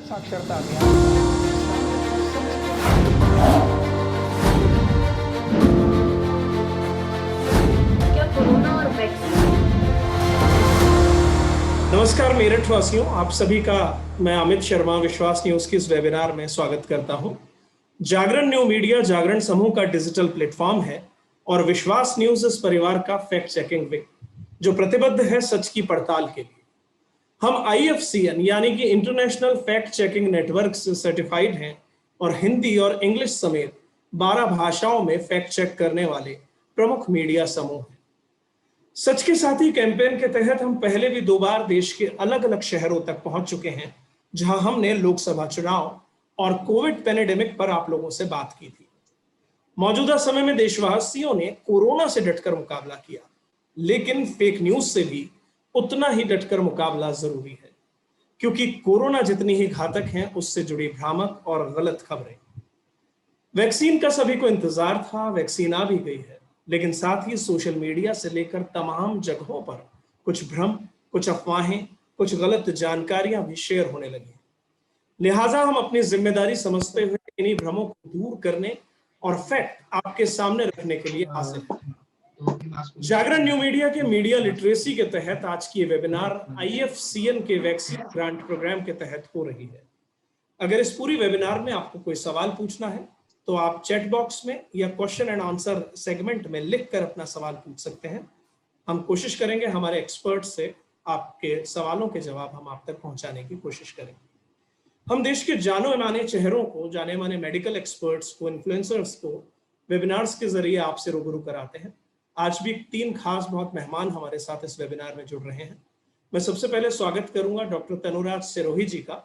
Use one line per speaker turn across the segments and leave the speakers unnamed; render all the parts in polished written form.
साक्षरता अभियान।
क्या कोरोना और वैक्सीन।
नमस्कार मेरठ वासियों, आप सभी का मैं अमित शर्मा विश्वास न्यूज की इस वेबिनार में स्वागत करता हूं। जागरण न्यू मीडिया जागरण समूह का डिजिटल प्लेटफॉर्म है और विश्वास न्यूज इस परिवार का फैक्ट चेकिंग विंग, जो प्रतिबद्ध है सच की पड़ताल के लिए। हम IFCN यानी कि इंटरनेशनल फैक्ट चेकिंग नेटवर्क से सर्टिफाइड हैं और हिंदी और इंग्लिश समेत 12 भाषाओं में फैक्ट चेक करने वाले प्रमुख मीडिया समूह हैं। सच के साथी कैंपेन के तहत हम पहले भी 2 बार देश के अलग अलग शहरों तक पहुंच चुके हैं, जहां हमने लोकसभा चुनाव और कोविड पैंडेमिक पर आप लोगों से बात की थी। मौजूदा समय में देशवासियों ने कोरोना से डटकर मुकाबला किया, लेकिन फेक न्यूज से भी उतना ही डटकर मुकाबला जरूरी है, क्योंकि कोरोना जितनी ही घातक है उससे जुड़ी भ्रामक और गलत खबरें। वैक्सीन का सभी को इंतजार था, वैक्सीन आ भी गई है, लेकिन साथ ही सोशल मीडिया से लेकर तमाम जगहों पर कुछ भ्रम, कुछ अफवाहें, कुछ गलत जानकारियां भी शेयर होने लगी। लिहाजा हम अपनी जिम्मेदारी समझते हुए इन्हीं भ्रमों को दूर करने और फैक्ट आपके सामने रखने के लिए हाजिर हैं। जागरण न्यू मीडिया के मीडिया लिटरेसी के तहत आज की ये वेबिनार IFCN के वैक्सीन ग्रांट प्रोग्राम के तहत हो रही है। अगर इस पूरी वेबिनार में आपको कोई सवाल पूछना है तो आप चैट बॉक्स में या क्वेश्चन एंड आंसर सेगमेंट में लिखकर अपना सवाल पूछ सकते हैं। हम कोशिश करेंगे हमारे एक्सपर्ट से आपके सवालों के जवाब हम आप तक पहुंचाने की कोशिश करेंगे। हम देश के जाने माने चेहरों को, जाने माने मेडिकल एक्सपर्ट्स को, इन्फ्लुएंसर्स को वेबिनार्स के जरिए आपसे रूबरू कराते हैं। आज भी 3 खास बहुत मेहमान हमारे साथ इस वेबिनार में जुड़ रहे हैं। मैं सबसे पहले स्वागत करूंगा डॉक्टर तनुराज सिरोही जी का।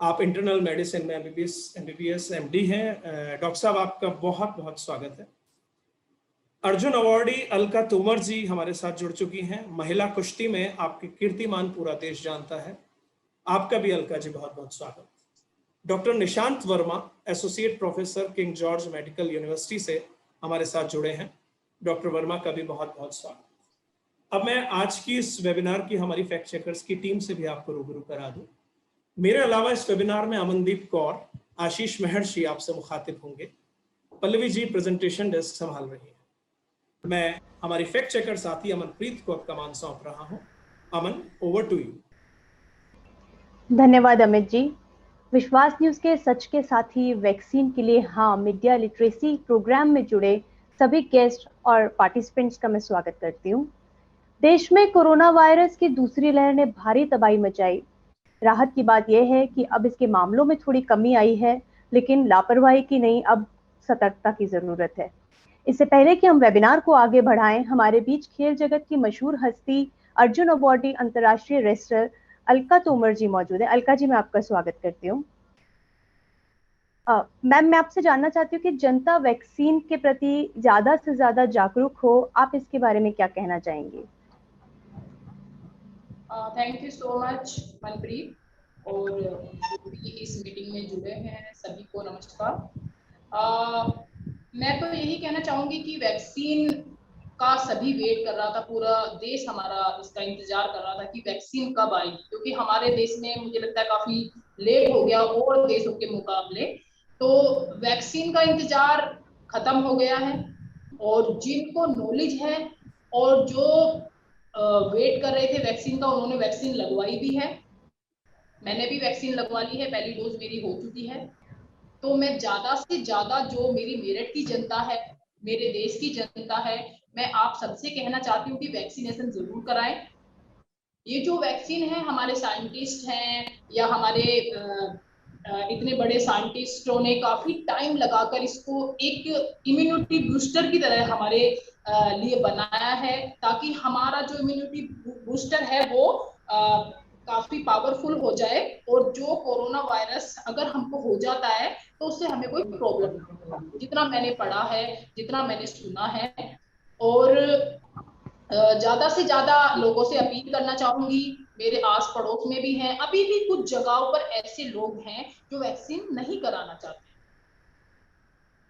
आप इंटरनल मेडिसिन में MBBS MD हैं। डॉक्टर साहब, आपका बहुत बहुत स्वागत है। अर्जुन अवार्डी अलका तोमर जी हमारे साथ जुड़ चुकी हैं। महिला कुश्ती में आपकी कीर्तिमान पूरा देश जानता है, आपका भी अलका जी बहुत बहुत स्वागत। Doctor Nishant Verma associate professor king George medical university से हमारे साथ जुड़े हैं। डॉक्टर वर्मा का भी बहुत बहुत स्वागत। अब मैं आज की इस वेबिनार की हमारी फैक्ट चेकर्स की टीम से भी आपको रूबरू करा दूं। मेरे अलावा इस वेबिनार में अमनदीप कौर, आशीष महर्षि आपसे मुखातिब होंगे। पल्लवी जी प्रेजेंटेशन डेस्क संभाल रही है। मैं हमारी फैक्ट चेकर साथी अमनप्रीत को अब कमान सौंप रहा हूं। अमन, ओवर टू यू।
धन्यवाद अमित जी। विश्वास न्यूज के सच के साथी वैक्सीन के लिए हाँ मीडिया लिटरेसी प्रोग्राम में जुड़े सभी गेस्ट और पार्टिसिपेंट्स का मैं स्वागत करती हूँ। देश में कोरोना वायरस की दूसरी लहर ने भारी तबाही मचाई। राहत की बात यह है कि अब इसके मामलों में थोड़ी कमी आई है, लेकिन लापरवाही की नहीं, अब सतर्कता की जरूरत है। इससे पहले कि हम वेबिनार को आगे बढ़ाएं, हमारे बीच खेल जगत की मशहूर हस्ती अर्जुन अवार्डी अंतर्राष्ट्रीय रेसलर अलका तोमर जी मौजूद है। अलका जी, मैं आपका स्वागत करती हूँ। मैम, मैं आपसे जानना चाहती हूँ कि जनता वैक्सीन के प्रति ज्यादा से ज्यादा जागरूक हो, आप इसके बारे में क्या कहना चाहेंगे?
Thank you so much Manpreet, और जो भी इस मीटिंग में जुड़े हैं सभी को नमस्कार। मैं तो यही कहना चाहूंगी कि वैक्सीन का सभी वेट कर रहा था, पूरा देश हमारा इसका इंतजार कर रहा था कि वैक्सीन कब आएगी, क्योंकि हमारे देश में मुझे लगता है काफी लेट हो गया और देशों के मुकाबले। तो वैक्सीन का इंतजार खत्म हो गया है, और जिनको नॉलेज है और जो वेट कर रहे थे वैक्सीन का, उन्होंने वैक्सीन लगवाई भी है। मैंने भी वैक्सीन लगवा ली है, पहली डोज मेरी हो चुकी है। तो मैं ज्यादा से ज्यादा जो मेरी मेरठ की जनता है, मेरे देश की जनता है, मैं आप सबसे कहना चाहती हूँ कि वैक्सीनेशन जरूर कराएं। ये जो वैक्सीन है, हमारे साइंटिस्ट हैं या हमारे इतने बड़े साइंटिस्टों ने काफी टाइम लगाकर इसको एक इम्यूनिटी बूस्टर की तरह हमारे लिए बनाया है, ताकि हमारा जो इम्यूनिटी बूस्टर है वो काफी पावरफुल हो जाए, और जो कोरोना वायरस अगर हमको हो जाता है तो उससे हमें कोई प्रॉब्लम नहीं होगी, जितना मैंने पढ़ा है, जितना मैंने सुना है। और ज्यादा से ज्यादा लोगों से अपील करना चाहूंगी, मेरे आस पड़ोस में भी हैं, अभी भी कुछ जगहों पर ऐसे लोग हैं जो वैक्सीन नहीं कराना चाहते,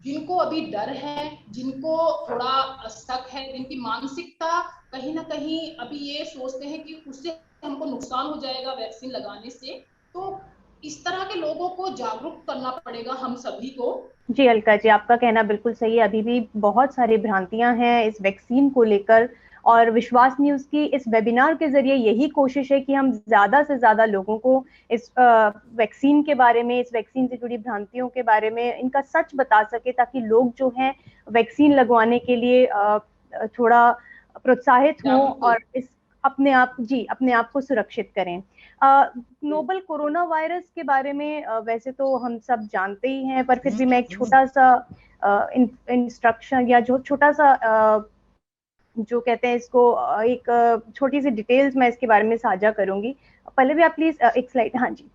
जिनको अभी डर है, जिनको थोड़ा शक है, जिनकी मानसिकता कहीं ना कहीं अभी ये सोचते हैं कि उससे हमको नुकसान हो जाएगा वैक्सीन लगाने से। तो इस तरह के लोगों को जागरूक करना पड़ेगा हम सभी को।
जी अलका जी, आपका कहना बिल्कुल सही है। अभी भी बहुत सारी भ्रांतियां हैं इस वैक्सीन को लेकर, और विश्वास न्यूज की इस वेबिनार के जरिए यही कोशिश है कि हम ज्यादा से ज्यादा लोगों को इस वैक्सीन के बारे में, इस वैक्सीन से जुड़ी भ्रांतियों के बारे में इनका सच बता सके, ताकि लोग जो हैं वैक्सीन लगवाने के लिए थोड़ा प्रोत्साहित हों और इस अपने आप को सुरक्षित करें। नोबल कोरोना वायरस के बारे में वैसे तो हम सब जानते ही हैं, पर फिर भी मैं एक छोटा सा इंस्ट्रक्शन या जो छोटा सा जो कहते हैं इसको एक छोटी सी डिटेल्स मैं इसके बारे में साझा करूंगी। पहले भी आप प्लीज एक स्लाइड, हाँ जी।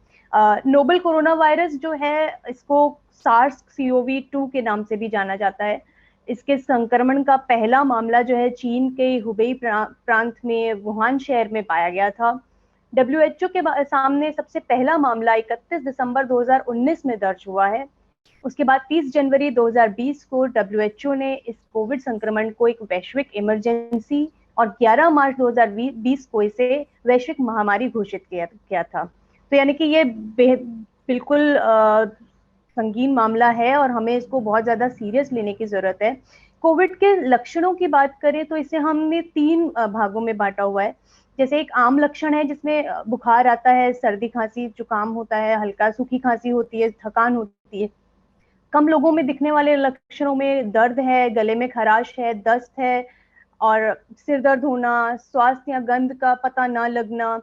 नोबल कोरोना वायरस जो है, इसको SARS-CoV-2 के नाम से भी जाना जाता है। इसके संक्रमण का पहला मामला जो है चीन के हुबेई प्रांत में वुहान शहर में पाया गया था। WHO के सामने सबसे पहला मामला 31 दिसंबर 2019 में दर्ज हुआ है। उसके बाद 30 जनवरी 2020 को WHO ने इस कोविड संक्रमण को एक वैश्विक इमरजेंसी और 11 मार्च 2020 को इसे वैश्विक महामारी घोषित किया था। तो यानी कि ये बिल्कुल संगीन मामला है और हमें इसको बहुत ज्यादा सीरियस लेने की जरूरत है। कोविड के लक्षणों की बात करें तो इसे हमने 3 भागों में बांटा हुआ है। जैसे एक आम लक्षण है जिसमें बुखार आता है, सर्दी खांसी जुकाम होता है, हल्का सूखी खांसी होती है, थकान होती है। कम लोगों में दिखने वाले लक्षणों में दर्द है, गले में खराश है, दस्त है और सिर दर्द होना, स्वास्थ्य या गंध का पता ना लगना,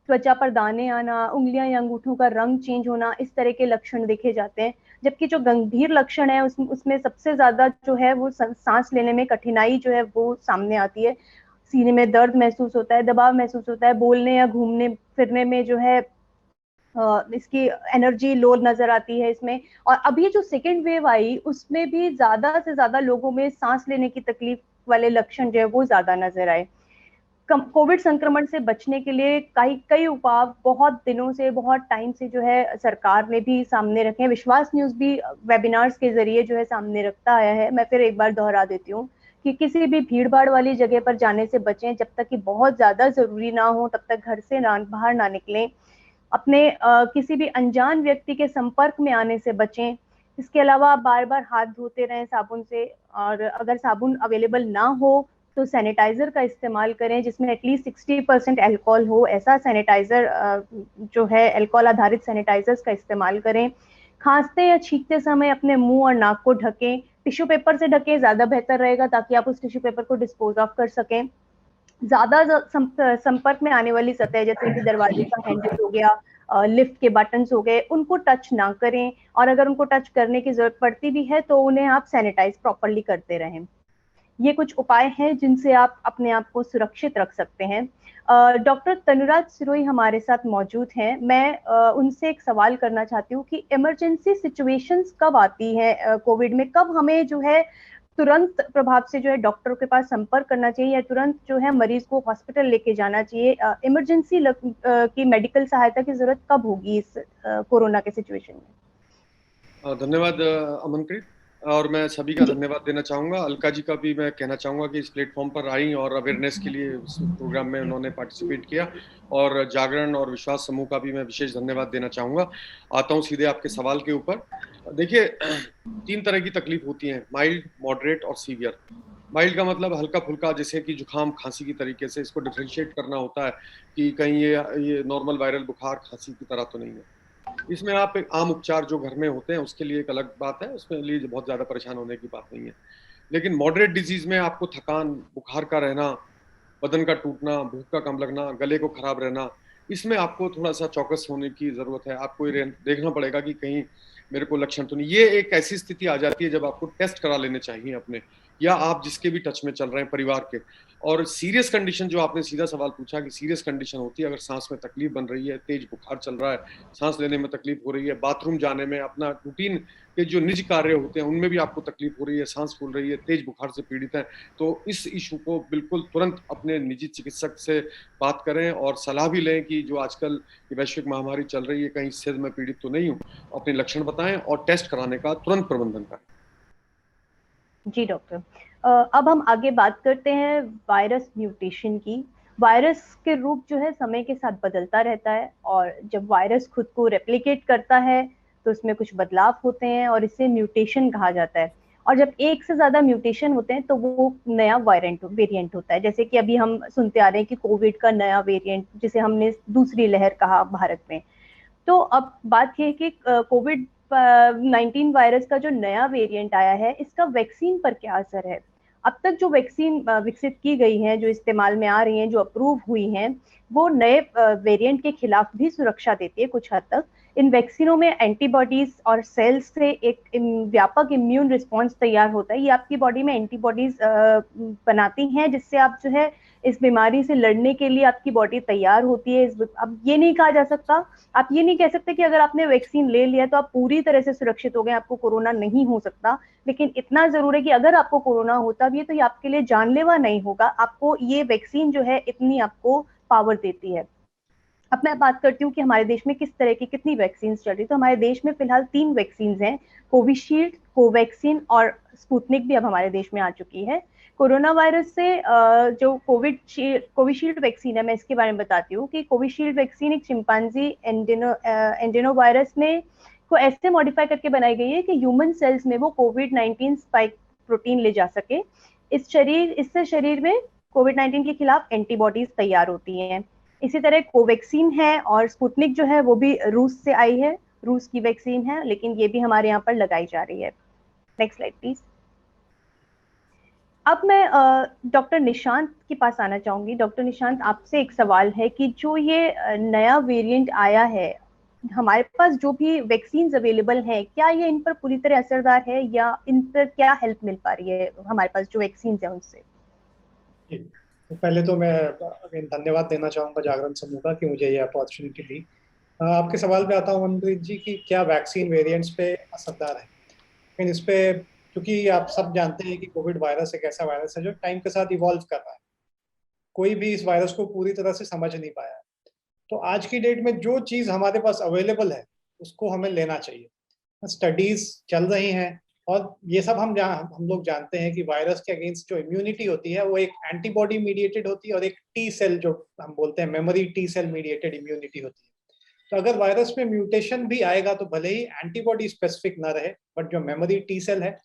त्वचा पर दाने आना, उंगलियां या अंगूठों का रंग चेंज होना, इस तरह के लक्षण देखे जाते हैं। जबकि जो गंभीर लक्षण है उसमें सबसे ज्यादा जो है वो सांस लेने में कठिनाई जो है वो सामने आती है। सीने में दर्द महसूस होता है, दबाव महसूस होता है, बोलने या घूमने फिरने में जो है इसकी एनर्जी लो नजर आती है इसमें। और अभी जो सेकेंड वेव आई उसमें भी ज्यादा से ज्यादा लोगों में सांस लेने की तकलीफ वाले लक्षण जो है वो ज्यादा नजर आए। कोविड संक्रमण से बचने के लिए कई उपाय बहुत दिनों से, बहुत टाइम से जो है सरकार ने भी सामने रखे हैं। विश्वास न्यूज भी वेबिनार्स के जरिए जो है सामने रखता आया है। मैं फिर एक बार दोहरा देती हूँ कि किसी भी भीड़ भाड़ वाली जगह पर जाने से बचें। जब तक कि बहुत ज्यादा जरूरी ना हो तब तक घर से बाहर ना निकलें। अपने किसी भी अनजान व्यक्ति के संपर्क में आने से बचें। इसके अलावा आप बार बार हाथ धोते रहें साबुन से, और अगर साबुन अवेलेबल ना हो तो सैनिटाइजर का इस्तेमाल करें जिसमें एटलीस्ट 60% अल्कोहल हो। ऐसा सैनिटाइजर जो है अल्कोहल आधारित सैनिटाइजर्स का इस्तेमाल करें। खांसते या छींकते समय अपने मुंह और नाक को ढकें। टिश्यू पेपर से ढकें, ज्यादा बेहतर रहेगा ताकि आप उस टिश्यू पेपर को डिस्पोज ऑफ कर सकें। ज्यादा संपर्क में आने वाली सतह जैसे कि दरवाजे का हैंडल हो गया, लिफ्ट के बटन्स हो गए, उनको टच ना करें, और अगर उनको टच करने की जरूरत पड़ती भी है तो उन्हें आप सैनिटाइज प्रॉपरली करते रहें। ये कुछ उपाय हैं जिनसे आप अपने आप को सुरक्षित रख सकते हैं। डॉक्टर तनुराज सिरोही हमारे साथ मौजूद हैं। मैं उनसे एक सवाल करना चाहती हूँ कि इमरजेंसी सिचुएशंस कब आती है कोविड में, कब हमें जो है तुरंत प्रभाव से जो है डॉक्टर के पास संपर्क करना चाहिए या तुरंत जो है मरीज को हॉस्पिटल लेके जाना चाहिए। इमरजेंसी की मेडिकल सहायता की जरूरत कब होगी इस कोरोना के सिचुएशन में?
धन्यवाद अमनप्रीत, और मैं सभी का धन्यवाद देना चाहूँगा। अलका जी का भी मैं कहना चाहूँगा कि इस प्लेटफॉर्म पर आई और अवेयरनेस के लिए इस प्रोग्राम में उन्होंने पार्टिसिपेट किया, और जागरण और विश्वास समूह का भी मैं विशेष धन्यवाद देना चाहूँगा। आता हूँ सीधे आपके सवाल के ऊपर। देखिए, 3 तरह की तकलीफ होती हैं, माइल्ड, मॉडरेट और सीवियर। माइल्ड का मतलब हल्का फुल्का, जैसे कि जुकाम खांसी की तरीके से। इसको डिफरेंशिएट करना होता है कि कहीं ये नॉर्मल वायरल बुखार खांसी की तरह तो नहीं है। इसमें आप एक आम उपचार जो घर में होते हैं उसके लिए एक अलग बात है, उसमें लिए बहुत ज्यादा परेशान होने की बात नहीं है। लेकिन मॉडरेट डिजीज में आपको थकान, बुखार का रहना, बदन का टूटना, भूख का कम लगना, गले को खराब रहना, इसमें आपको थोड़ा सा चौकस होने की जरूरत है। आपको ये देखना पड़ेगा कि कहीं मेरे को लक्षण तो नहीं। ये एक ऐसी स्थिति आ जाती है जब आपको टेस्ट करा लेने चाहिए अपने, या आप जिसके भी टच में चल रहे हैं परिवार के। और सीरियस कंडीशन, जो आपने सीधा सवाल पूछा कि सीरियस कंडीशन होती है अगर सांस में तकलीफ बन रही है, तेज बुखार चल रहा है, सांस लेने में तकलीफ हो रही है, बाथरूम जाने में, अपना रूटीन के जो निजी कार्य होते हैं उनमें भी आपको तकलीफ हो रही है, सांस फूल रही है, तेज बुखार से पीड़ित है, तो इस इशू को बिल्कुल तुरंत अपने निजी चिकित्सक से बात करें और सलाह भी लें कि जो आजकल वैश्विक महामारी चल रही है कहीं इससे मैं पीड़ित तो नहीं हूँ। अपने लक्षण बताएं और टेस्ट कराने का तुरंत प्रबंधन करें।
जी डॉक्टर, अब हम आगे बात करते हैं वायरस म्यूटेशन की। वायरस के रूप जो है समय के साथ बदलता रहता है, और जब वायरस खुद को रेप्लिकेट करता है तो उसमें कुछ बदलाव होते हैं और इसे म्यूटेशन कहा जाता है। और जब एक से ज्यादा म्यूटेशन होते हैं तो वो नया वेरिएंट होता है। जैसे कि अभी हम सुनते आ रहे हैं कि कोविड का नया वेरिएंट, जिसे हमने दूसरी लहर कहा भारत में। तो अब बात यह है कि कोविड 19 वायरस का जो नया वेरिएंट आया है, इसका वैक्सीन पर क्या असर है। अब तक जो वैक्सीन विकसित की गई है, जो इस्तेमाल में आ रही हैं, जो अप्रूव हुई हैं, वो नए वेरिएंट के खिलाफ भी सुरक्षा देती है कुछ हद तक। इन वैक्सीनों में एंटीबॉडीज और सेल्स से एक व्यापक इम्यून रिस्पॉन्स तैयार होता है। ये आपकी बॉडी में एंटीबॉडीज बनाती हैं, जिससे आप जो है इस बीमारी से लड़ने के लिए आपकी बॉडी तैयार होती है। अब ये नहीं कहा जा सकता, आप ये नहीं कह सकते कि अगर आपने वैक्सीन ले लिया तो आप पूरी तरह से सुरक्षित हो गए, आपको कोरोना नहीं हो सकता। लेकिन इतना जरूर है कि अगर आपको कोरोना होता भी है तो ये आपके लिए जानलेवा नहीं होगा। आपको ये वैक्सीन जो है इतनी आपको पावर देती है। अब मैं बात करती हूँ कि हमारे देश में किस तरह की कितनी वैक्सीन चल रही। तो हमारे देश में फिलहाल 3 वैक्सीन हैं, कोविशील्ड, कोवैक्सीन और स्पुतनिक भी अब हमारे देश में आ चुकी है। कोरोना वायरस से जो कोविशील्ड वैक्सीन है, मैं इसके बारे में बताती हूँ कि कोविशील्ड वैक्सीन एक चिंपांजी एंडेनो वायरस में को ऐसे मॉडिफाई करके बनाई गई है कि ह्यूमन सेल्स में वो कोविड-19 स्पाइक प्रोटीन ले जा सके। इससे शरीर में कोविड-19 के खिलाफ एंटीबॉडीज तैयार होती हैं। इसी तरह कोवैक्सीन है, और स्पुतनिक जो है वो भी रूस से आई है, रूस की वैक्सीन है, लेकिन ये भी हमारे यहाँ पर लगाई जा रही है। Next slide please. अब मैं डॉक्टर निशांत के पास आना चाहूंगी। डॉक्टर निशांत, आपसे एक सवाल है कि जो ये नया वेरिएंट आया है, हमारे पास जो भी वैक्सीन अवेलेबल हैं, क्या ये इन पर पूरी तरह असरदार है, या इन पर क्या हेल्प मिल पा रही है हमारे पास जो वैक्सीन है उनसे?
तो पहले तो मैं अगेन धन्यवाद देना चाहूँगा जागरण समूह का कि मुझे ये अपॉर्चुनिटी दी। आपके सवाल पे आता हूँ मनप्रीत जी कि क्या वैक्सीन वेरिएंट्स पे असरदार है। लेकिन इस पे, क्योंकि आप सब जानते हैं कि कोविड वायरस एक ऐसा वायरस है जो टाइम के साथ इवॉल्व कर रहा है, कोई भी इस वायरस को पूरी तरह से समझ नहीं पाया है। तो आज की डेट में जो चीज़ हमारे पास अवेलेबल है उसको हमें लेना चाहिए। स्टडीज चल रही हैं और ये सब हम लोग जानते हैं कि वायरस के अगेंस्ट जो इम्यूनिटी होती है वो एक एंटीबॉडी मीडिएटेड होती है और एक टी सेल, जो हम बोलते हैं memory T cell mediated immunity होती है। तो अगर वायरस में म्यूटेशन भी आएगा तो भले ही एंटीबॉडी स्पेसिफिक ना रहे, बट जो मेमोरी टी सेल है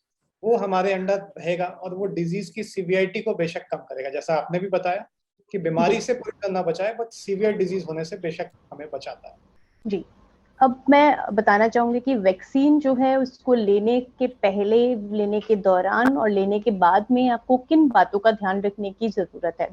वो हमारे अंदर रहेगा और वो डिजीज की सीवियरिटी को बेशक कम करेगा। जैसा आपने भी बताया कि बीमारी से पूरी तरह ना बचाए, बट सीवियर डिजीज होने से बेशक हमें बचाता है।
जी, अब मैं बताना चाहूंगी कि वैक्सीन जो है उसको लेने के पहले, लेने के दौरान और लेने के बाद में आपको किन बातों का ध्यान रखने की जरूरत है।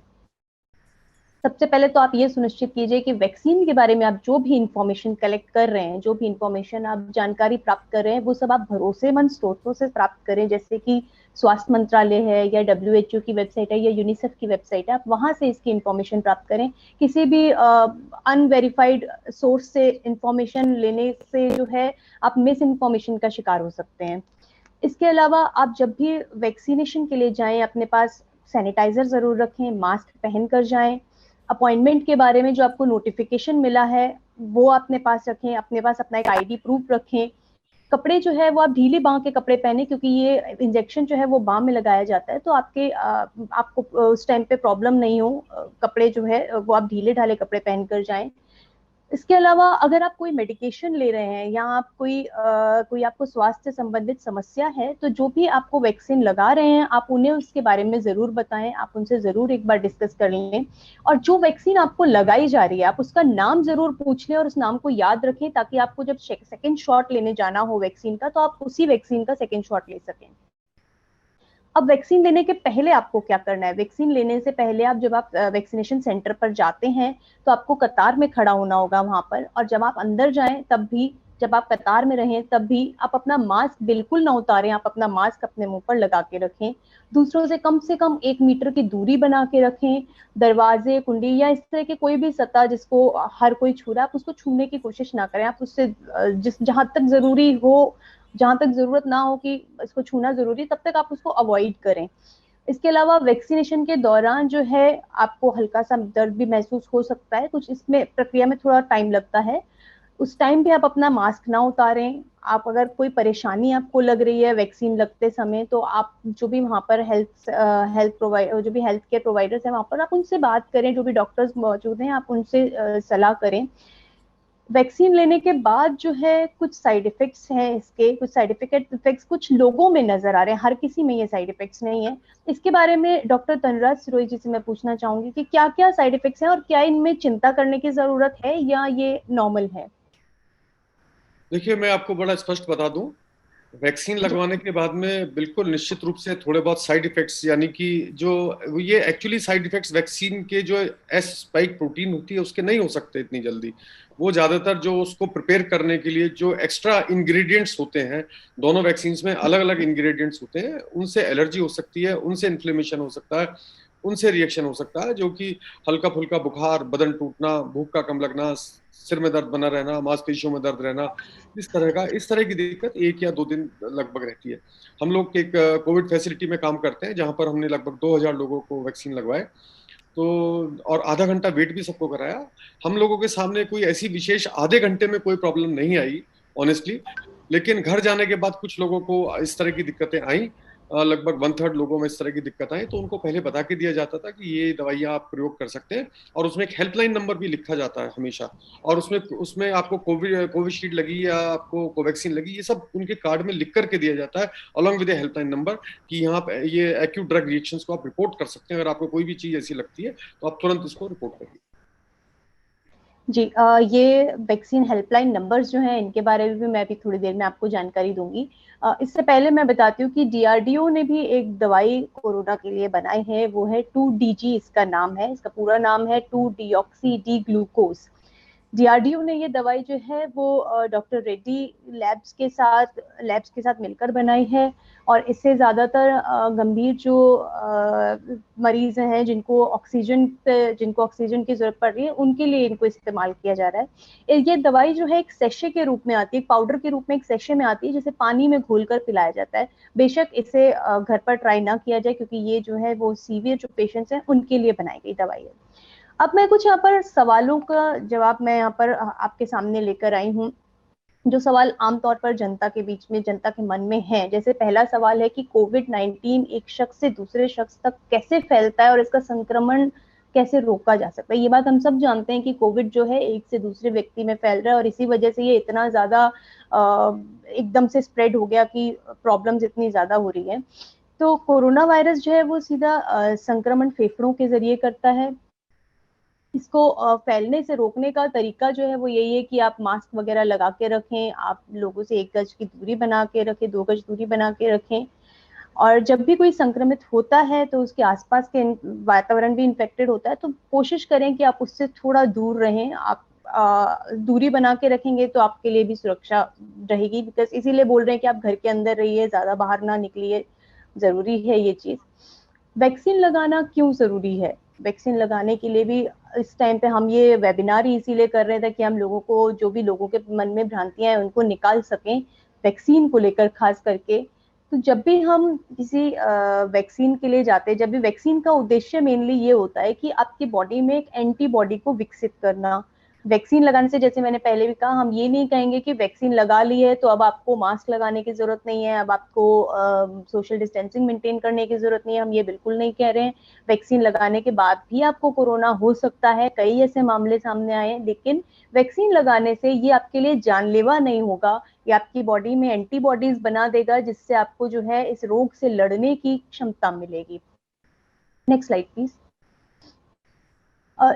सबसे पहले तो आप ये सुनिश्चित कीजिए कि वैक्सीन के बारे में आप जो भी इंफॉर्मेशन कलेक्ट कर रहे हैं, जो भी इंफॉर्मेशन आप जानकारी प्राप्त कर रहे हैं, वो सब आप भरोसेमंद स्रोतों से प्राप्त करें, जैसे कि स्वास्थ्य मंत्रालय है या WHO की वेबसाइट है या यूनिसेफ की वेबसाइट है। आप वहां से इसकी इंफॉर्मेशन प्राप्त करें। किसी भी अनवेरिफाइड सोर्स से इंफॉर्मेशन लेने से जो है आप मिस इन्फॉर्मेशन का शिकार हो सकते हैं। इसके अलावा आप जब भी वैक्सीनेशन के लिए जाएं, अपने पास सैनिटाइजर जरूर रखें, मास्क पहन कर जाएं। अपॉइंटमेंट के बारे में जो आपको नोटिफिकेशन मिला है वो अपने पास रखें, अपने पास अपना एक ID प्रूफ रखें। कपड़े जो है वो आप ढीली बांह के कपड़े पहने, क्योंकि ये इंजेक्शन जो है वो बांह में लगाया जाता है, तो आपको उस टाइम पे प्रॉब्लम नहीं हो। कपड़े जो है वो आप ढीले ढाले कपड़े पहनकर जाएं। इसके अलावा अगर आप कोई मेडिकेशन ले रहे हैं या आप कोई आपको स्वास्थ्य से संबंधित समस्या है, तो जो भी आपको वैक्सीन लगा रहे हैं आप उन्हें उसके बारे में जरूर बताएं, आप उनसे जरूर एक बार डिस्कस कर लें। और जो वैक्सीन आपको लगाई जा रही है आप उसका नाम जरूर पूछ लें और उस नाम को याद रखें, ताकि आपको जब सेकेंड शॉट लेने जाना हो वैक्सीन का, तो आप उसी वैक्सीन का सेकेंड शॉट ले सकें। अब वैक्सीन लेने के पहले आपको क्या करना है। वैक्सीन लेने से पहले जब आप वैक्सीनेशन सेंटर पर जाते हैं तो आपको कतार में खड़ा होना होगा वहां पर, और जब आप अंदर जाएं तब भी, जब आप कतार में रहें तब भी आप अपना मास्क बिल्कुल ना उतारें, आप अपना मास्क अपने मुंह पर लगा के रखें। दूसरों से कम 1 मीटर की दूरी बना के रखें। दरवाजे, कुंडी या इस तरह के कोई भी सतह जिसको हर कोई छू रहा है, आप उसको छूने की कोशिश ना करें। आप उससे जहां तक जरूरी हो, जहां तक जरूरत ना हो कि इसको छूना जरूरी, तब तक आप उसको अवॉइड करें। इसके अलावा वैक्सीनेशन के दौरान जो है आपको हल्का सा दर्द भी महसूस हो सकता है, कुछ इसमें प्रक्रिया में थोड़ा टाइम लगता है। उस टाइम पे आप अपना मास्क ना उतारें, आप अगर कोई परेशानी आपको लग रही है वैक्सीन लगते समय, तो आप जो भी वहाँ पर जो भी हेल्थ केयर प्रोवाइडर्स हैं वहाँ पर आप उनसे बात करें, जो भी डॉक्टर्स मौजूद हैं आप उनसे सलाह करें। वैक्सीन लेने के बाद जो है कुछ साइड इफेक्ट्स हैं, इसके कुछ साइड इफेक्ट्स कुछ लोगों में नजर आ रहे हैं, हर किसी में ये साइड इफेक्ट्स नहीं है। इसके बारे में डॉक्टर तनराज सिरोही जी से मैं पूछना चाहूंगी कि क्या क्या साइड इफेक्ट्स हैं और क्या इनमें चिंता करने की जरूरत है या ये नॉर्मल है।
देखिए, मैं आपको बड़ा स्पष्ट बता दूं, वैक्सीन लगवाने के बाद में बिल्कुल निश्चित रूप से थोड़े बहुत साइड इफेक्ट्स, यानी कि जो ये एक्चुअली साइड इफेक्ट्स वैक्सीन के जो एस स्पाइक प्रोटीन होती है उसके नहीं हो सकते इतनी जल्दी। वो ज्यादातर जो उसको प्रिपेयर करने के लिए जो एक्स्ट्रा इंग्रेडिएंट्स होते हैं, दोनों वैक्सीन में अलग अलग इंग्रेडिएंट्स होते हैं, उनसे एलर्जी हो सकती है, उनसे इन्फ्लेमेशन हो सकता है, उनसे रिएक्शन हो सकता है, जो कि हल्का फुल्का बुखार, बदन टूटना, भूख का कम लगना, सिर में दर्द बना रहना, मांसपेशियों में दर्द रहना, इस तरह की दिक्कत 1 या 2 दिन लगभग रहती है। हम लोग एक कोविड फैसिलिटी में काम करते हैं जहां पर हमने लगभग 2000 लोगों को वैक्सीन लगवाए, तो और आधा घंटा वेट भी सबको कराया। हम लोगों के सामने कोई ऐसी विशेष आधे घंटे में कोई प्रॉब्लम नहीं आई ऑनेस्टली, लेकिन घर जाने के बाद कुछ लोगों को इस तरह की दिक्कतें आई। लगभग 1/3 लोगों में इस तरह की दिक्कत आई, तो उनको पहले बता के दिया जाता था कि ये दवाइयां आप प्रयोग कर सकते हैं, और उसमें एक हेल्पलाइन नंबर भी लिखा जाता है हमेशा, और उसमें उसमें आपको कोविशील्ड लगी या आपको कोवैक्सीन लगी, ये सब उनके कार्ड में लिख करके दिया जाता है अलॉन्ग विद हेल्पलाइन नंबर, कि यहाँ पे ये एक्यूट ड्रग रिएक्शंस को आप रिपोर्ट कर सकते हैं। अगर आपको कोई भी चीज ऐसी लगती है तो आप तुरंत इसको रिपोर्ट करिए।
जी, ये वैक्सीन हेल्पलाइन नंबर्स जो हैं इनके बारे में भी मैं भी थोड़ी देर में आपको जानकारी दूंगी। इससे पहले मैं बताती हूँ कि डीआरडीओ ने भी एक दवाई कोरोना के लिए बनाई है, वो है 2DG, इसका नाम है, इसका पूरा नाम है 2-डीऑक्सी डी ग्लूकोज। डीआरडीओ ने ये दवाई जो है वो डॉक्टर रेड्डी लैब्स के साथ मिलकर बनाई है, और इससे ज्यादातर गंभीर जो मरीज हैं जिनको ऑक्सीजन की जरूरत पड़ रही है उनके लिए इनको इस्तेमाल किया जा रहा है। ये दवाई जो है एक सेशे के रूप में आती है, पाउडर के रूप में एक सेशे में आती है, जिसे पानी में घोलकर पिलाया जाता है। बेशक इसे घर पर ट्राई ना किया जाए, क्योंकि ये जो है वो सीवियर जो पेशेंट्स हैं उनके लिए बनाई गई दवाई है। अब मैं कुछ यहाँ पर सवालों का जवाब मैं यहाँ पर आपके सामने लेकर आई हूँ, जो सवाल आमतौर पर जनता के बीच में, जनता के मन में है। जैसे पहला सवाल है कि कोविड-19 एक शख्स से दूसरे शख्स तक कैसे फैलता है और इसका संक्रमण कैसे रोका जा सकता है। ये बात हम सब जानते हैं कि कोविड जो है एक से दूसरे व्यक्ति में फैल रहा है, और इसी वजह से ये इतना ज्यादा एकदम से स्प्रेड हो गया कि प्रॉब्लम्स इतनी ज्यादा हो रही है। तो कोरोना वायरस जो है वो सीधा संक्रमण फेफड़ों के जरिए करता है। इसको फैलने से रोकने का तरीका जो है वो यही है कि आप मास्क वगैरह लगा के रखें, आप लोगों से 1 गज की दूरी बना के रखें, 2 गज दूरी बना के रखें, और जब भी कोई संक्रमित होता है तो उसके आसपास के वातावरण भी इन्फेक्टेड होता है, तो कोशिश करें कि आप उससे थोड़ा दूर रहें। आप दूरी बना के रखेंगे तो आपके लिए भी सुरक्षा रहेगी, बिकॉज इसीलिए बोल रहे हैं कि आप घर के अंदर रहिए, ज्यादा बाहर ना निकलिए, जरूरी है ये चीज। वैक्सीन लगाना क्यों जरूरी है? वैक्सीन लगाने के लिए भी इस टाइम पे हम ये वेबिनार ही इसीलिए कर रहे थे कि हम लोगों को, जो भी लोगों के मन में भ्रांतियां हैं उनको निकाल सकें वैक्सीन को लेकर खास करके। तो जब भी हम किसी वैक्सीन के लिए जाते हैं, जब भी वैक्सीन का उद्देश्य मेनली ये होता है कि आपकी बॉडी में एक एंटीबॉडी को विकसित करना। वैक्सीन लगाने से, जैसे मैंने पहले भी कहा, हम ये नहीं कहेंगे कि वैक्सीन लगा ली है तो अब आपको मास्क लगाने की जरूरत नहीं है, अब आपको सोशल डिस्टेंसिंग मेंटेन करने की जरूरत नहीं है, हम ये बिल्कुल नहीं कह रहे हैं। वैक्सीन लगाने के बाद भी आपको कोरोना हो सकता है, कई ऐसे मामले सामने आए हैं, लेकिन वैक्सीन लगाने से ये आपके लिए जानलेवा नहीं होगा। ये आपकी बॉडी में एंटीबॉडीज बना देगा, जिससे आपको जो है इस रोग से लड़ने की क्षमता मिलेगी। Next slide please.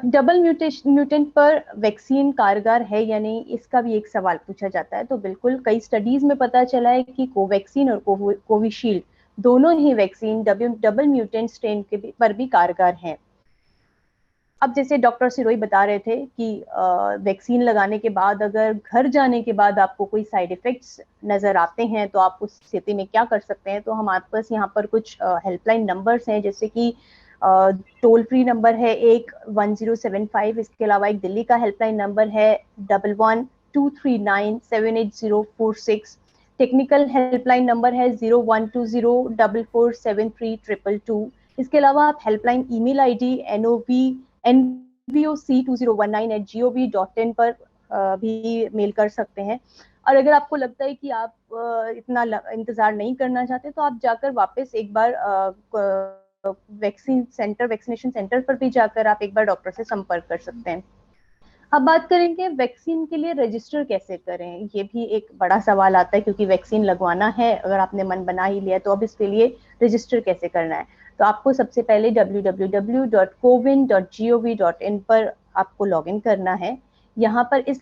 Double mutant पर वैक्सीन कारगर है या नहीं, इसका भी एक सवाल पूछा जाता है। तो बिल्कुल, कई स्टडीज में पता चला है कि कोवैक्सीन और कोविशील्ड दोनों ही वैक्सीन डबल म्यूटेंट स्ट्रेन के पर भी कारगर हैं। अब जैसे डॉक्टर सिरोही बता रहे थे कि वैक्सीन लगाने के बाद अगर घर जाने के बाद आपको कोई साइड इफेक्ट्स नजर आते हैं तो आप उस स्थिति में क्या कर सकते हैं। तो हमारे पास यहाँ पर कुछ हेल्पलाइन नंबर्स हैं, जैसे कि टोल फ्री नंबर है 1-1075, इसके अलावा एक दिल्ली का हेल्पलाइन नंबर है 11-239-78046, टेक्निकल हेल्पलाइन नंबर है 0120447322। इसके अलावा आप हेल्पलाइन ईमेल आईडी NVOC2019@gov.in पर भी मेल कर सकते हैं। और अगर आपको लगता है कि आप इतना इंतजार नहीं करना चाहते तो आप जाकर वापस एक बार वैक्सीनेशन सेंटर पर भी जाकर आप एक बार डॉक्टर से संपर्क कर सकते हैं। अब बात करेंगे वैक्सीन के लिए रजिस्टर कैसे करें। ये भी एक बड़ा सवाल आता है, क्योंकि वैक्सीन लगवाना है, अगर आपने मन बना ही लिया तो अब इसके लिए रजिस्टर कैसे करना है। तो आपको सबसे पहले www.cowin.gov.in पर आपको लॉगिन करना है। यहाँ पर इस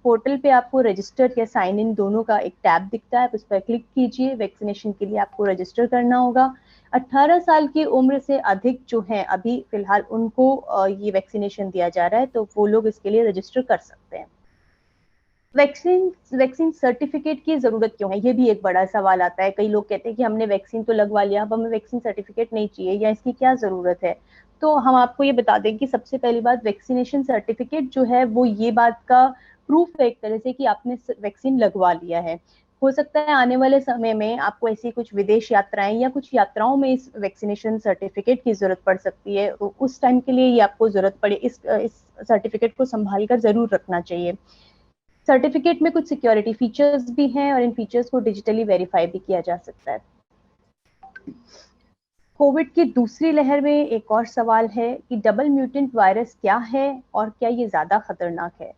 पोर्टल पे आपको रजिस्टर या साइन इन दोनों का एक टैब दिखता है, उस पर क्लिक कीजिए। वैक्सीनेशन के लिए आपको रजिस्टर करना होगा। 18 साल की उम्र से अधिक जो हैं अभी फिलहाल उनको ये वैक्सीनेशन दिया जा रहा है, तो वो लोग इसके लिए रजिस्टर कर सकते हैं। वैक्सीन सर्टिफिकेट की जरूरत क्यों है, ये भी एक बड़ा सवाल आता है। कई लोग कहते हैं कि हमने वैक्सीन तो लगवा लिया, अब हमें वैक्सीन सर्टिफिकेट नहीं चाहिए, या इसकी क्या जरूरत है। तो हम आपको ये बता दें कि सबसे पहली बात, वैक्सीनेशन सर्टिफिकेट जो है वो ये बात का प्रूफ है एक तरह से कि आपने वैक्सीन लगवा लिया है। हो सकता है आने वाले समय में आपको ऐसी कुछ विदेश यात्राएं या कुछ यात्राओं में इस वैक्सीनेशन सर्टिफिकेट की जरूरत पड़ सकती है, उस टाइम के लिए ये आपको जरूरत पड़े, इस सर्टिफिकेट को संभाल कर जरूर रखना चाहिए। सर्टिफिकेट में कुछ सिक्योरिटी फीचर्स भी हैं और इन फीचर्स को डिजिटली वेरीफाई भी किया जा सकता है। कोविड की दूसरी लहर में एक और सवाल है कि डबल म्यूटेंट वायरस क्या है और क्या ये ज्यादा खतरनाक है।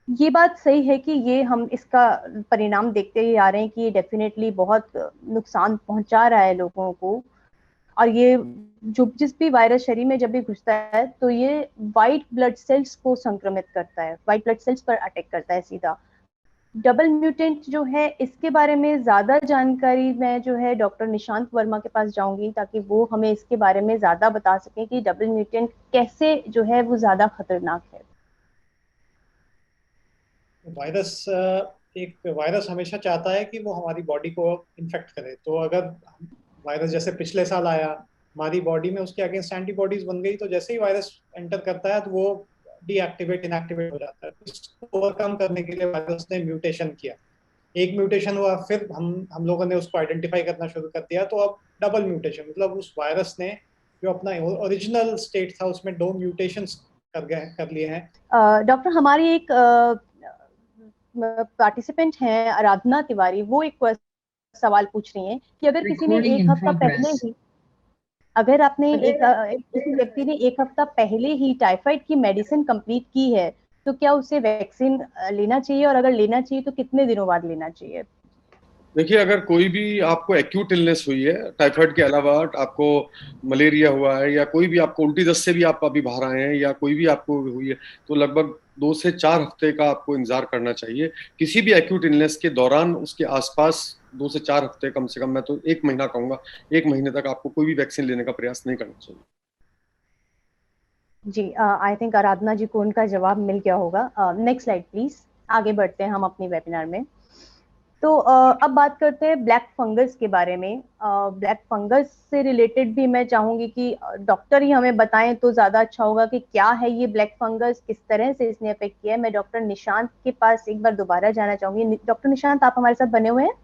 ये बात सही है कि ये हम इसका परिणाम देखते ही आ रहे हैं कि ये डेफिनेटली बहुत नुकसान पहुंचा रहा है लोगों को। और ये जो जिस भी वायरस शरीर में जब भी घुसता है तो ये व्हाइट ब्लड सेल्स को संक्रमित करता है, व्हाइट ब्लड सेल्स पर अटैक करता है सीधा। डबल म्यूटेंट जो है इसके बारे में ज्यादा जानकारी मैं जो है डॉक्टर निशांत वर्मा के पास जाऊंगी, ताकि वो हमें इसके बारे में ज्यादा बता सकें कि डबल म्यूटेंट कैसे जो है वो ज्यादा खतरनाक है।
एक वायरस हमेशा चाहता है कि वो हमारी बॉडी को इन्फेक्ट करे। तो अगर वायरस जैसे पिछले साल आया, हमारी बॉडी में उसके अगेंस्ट एंटीबॉडीज बन गई, तो जैसे ही वायरस एंटर करता है तो वो डीएक्टिवेट इनएक्टिवेट हो जाता है। इसको ओवरकम करने के लिए वायरस ने म्यूटेशन किया। एक म्यूटेशन हुआ, फिर हम लोगों ने उसको आइडेंटिफाई करना शुरू कर दिया, तो अब डबल म्यूटेशन, मतलब उस वायरस ने जो अपना ओरिजिनल स्टेट था उसमें 2 म्यूटेशंस कर लिए हैं।
डॉक्टर, हमारी एक पार्टिसिपेंट हैं आराधना तिवारी, वो एक सवाल पूछ रही हैं कि अगर किसी ने एक हफ्ता पहले ही अगर आपने किसी व्यक्ति ने एक हफ्ता पहले ही टाइफाइड की मेडिसिन कंप्लीट की है तो क्या उसे वैक्सीन लेना चाहिए, और अगर लेना चाहिए तो कितने दिनों बाद लेना चाहिए?
देखिए, अगर कोई भी आपको एक्यूट इलनेस हुई है, टाइफाइड के अलावा आपको मलेरिया हुआ है या कोई भी आपको उल्टी दस्त से भी आप अभी बाहर आए हैं या कोई भी आपको हुई है, तो लगभग 2 से 4 हफ्ते का आपको इंतजार करना चाहिए। किसी भी एक्यूट इलनेस के दौरान उसके आसपास 2 से 4 हफ्ते, कम से कम मैं तो 1 महीना कहूंगा, 1 महीने तक आपको कोई भी वैक्सीन लेने का प्रयास नहीं करना चाहिए।
जी, आई थिंक आराधना जी को उनका जवाब मिल गया होगा। नेक्स्ट स्लाइड प्लीज, आगे बढ़ते हैं हम अपनी वेबिनार में। तो अब बात करते हैं ब्लैक फंगस के बारे में। ब्लैक फंगस से रिलेटेड भी मैं चाहूंगी कि डॉक्टर ही हमें बताएं तो ज्यादा अच्छा होगा कि क्या है ये ब्लैक फंगस, किस तरह से इसने अफेक्ट किया है। मैं डॉक्टर निशांत के पास एक बार दोबारा जाना चाहूंगी। डॉक्टर निशांत, आप हमारे साथ बने हुए हैं?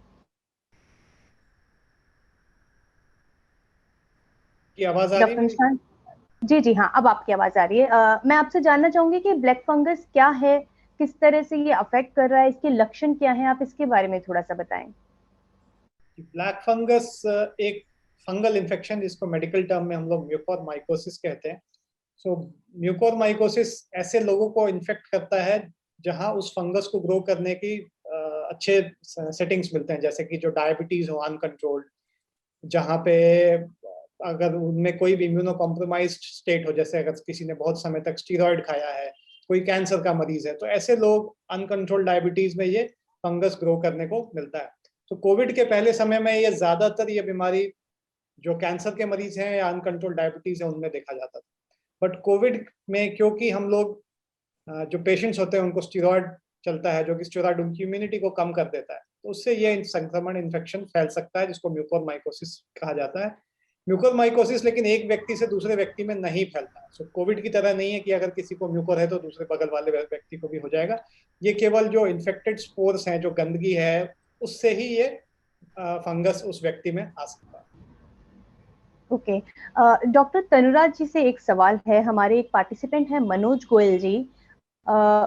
की आवाज आ रही है?
डॉक्टर निशांत जी जी हाँ, अब आपकी आवाज आ रही है। मैं आपसे जानना चाहूंगी कि ब्लैक फंगस क्या है, किस तरह से ये अफेक्ट कर रहा है, इसके लक्षण क्या हैं, आप इसके बारे में थोड़ा सा बताएं।
ब्लैक फंगस एक फंगल इन्फेक्शन, जिसको मेडिकल टर्म में हम लोग म्यूकोरमाइकोसिस कहते हैं। सो म्यूकोरमाइकोसिस ऐसे लोगों को इन्फेक्ट करता है जहां उस फंगस को ग्रो करने की अच्छे सेटिंग्स मिलते हैं, जैसे कि जो डायबिटीज हो अनकंट्रोल्ड, जहाँ पे अगर उनमें कोई भी इम्यूनो कॉम्प्रोमाइज्ड स्टेट हो, जैसे अगर किसी ने बहुत समय तक स्टीरॉयड खाया है, कोई कैंसर का मरीज है, तो ऐसे लोग अनकंट्रोल्ड डायबिटीज में ये फंगस ग्रो करने को मिलता है। तो कोविड के पहले समय में ये ज्यादातर ये बीमारी जो कैंसर के मरीज हैं या अनकंट्रोल्ड डायबिटीज है उनमें देखा जाता था। बट कोविड में क्योंकि हम लोग जो पेशेंट्स होते हैं उनको स्टीरॉयड चलता है, जो कि स्टीरॉयड उनकी इम्यूनिटी को कम कर देता है, तो उससे ये संक्रमण इन्फेक्शन फैल सकता है, जिसको म्यूकोरमाइकोसिस कहा जाता है। म्यूकोरमाइकोसिस लेकिन एक व्यक्ति से दूसरे व्यक्ति में नहीं फैलता। सो कोविड की तरह नहीं है कि अगर किसी को म्यूकोर है तो दूसरे बगल वाले व्यक्ति को भी हो जाएगा। ये केवल जो इन्फेक्टेड स्पोर्स हैं, जो गंदगी है, उससे ही ये फंगस उस व्यक्ति में आ सकता है।
ओके, डॉक्टर तनुराज जी से एक सवाल है। हमारे एक पार्टिसिपेंट है मनोज गोयल जी,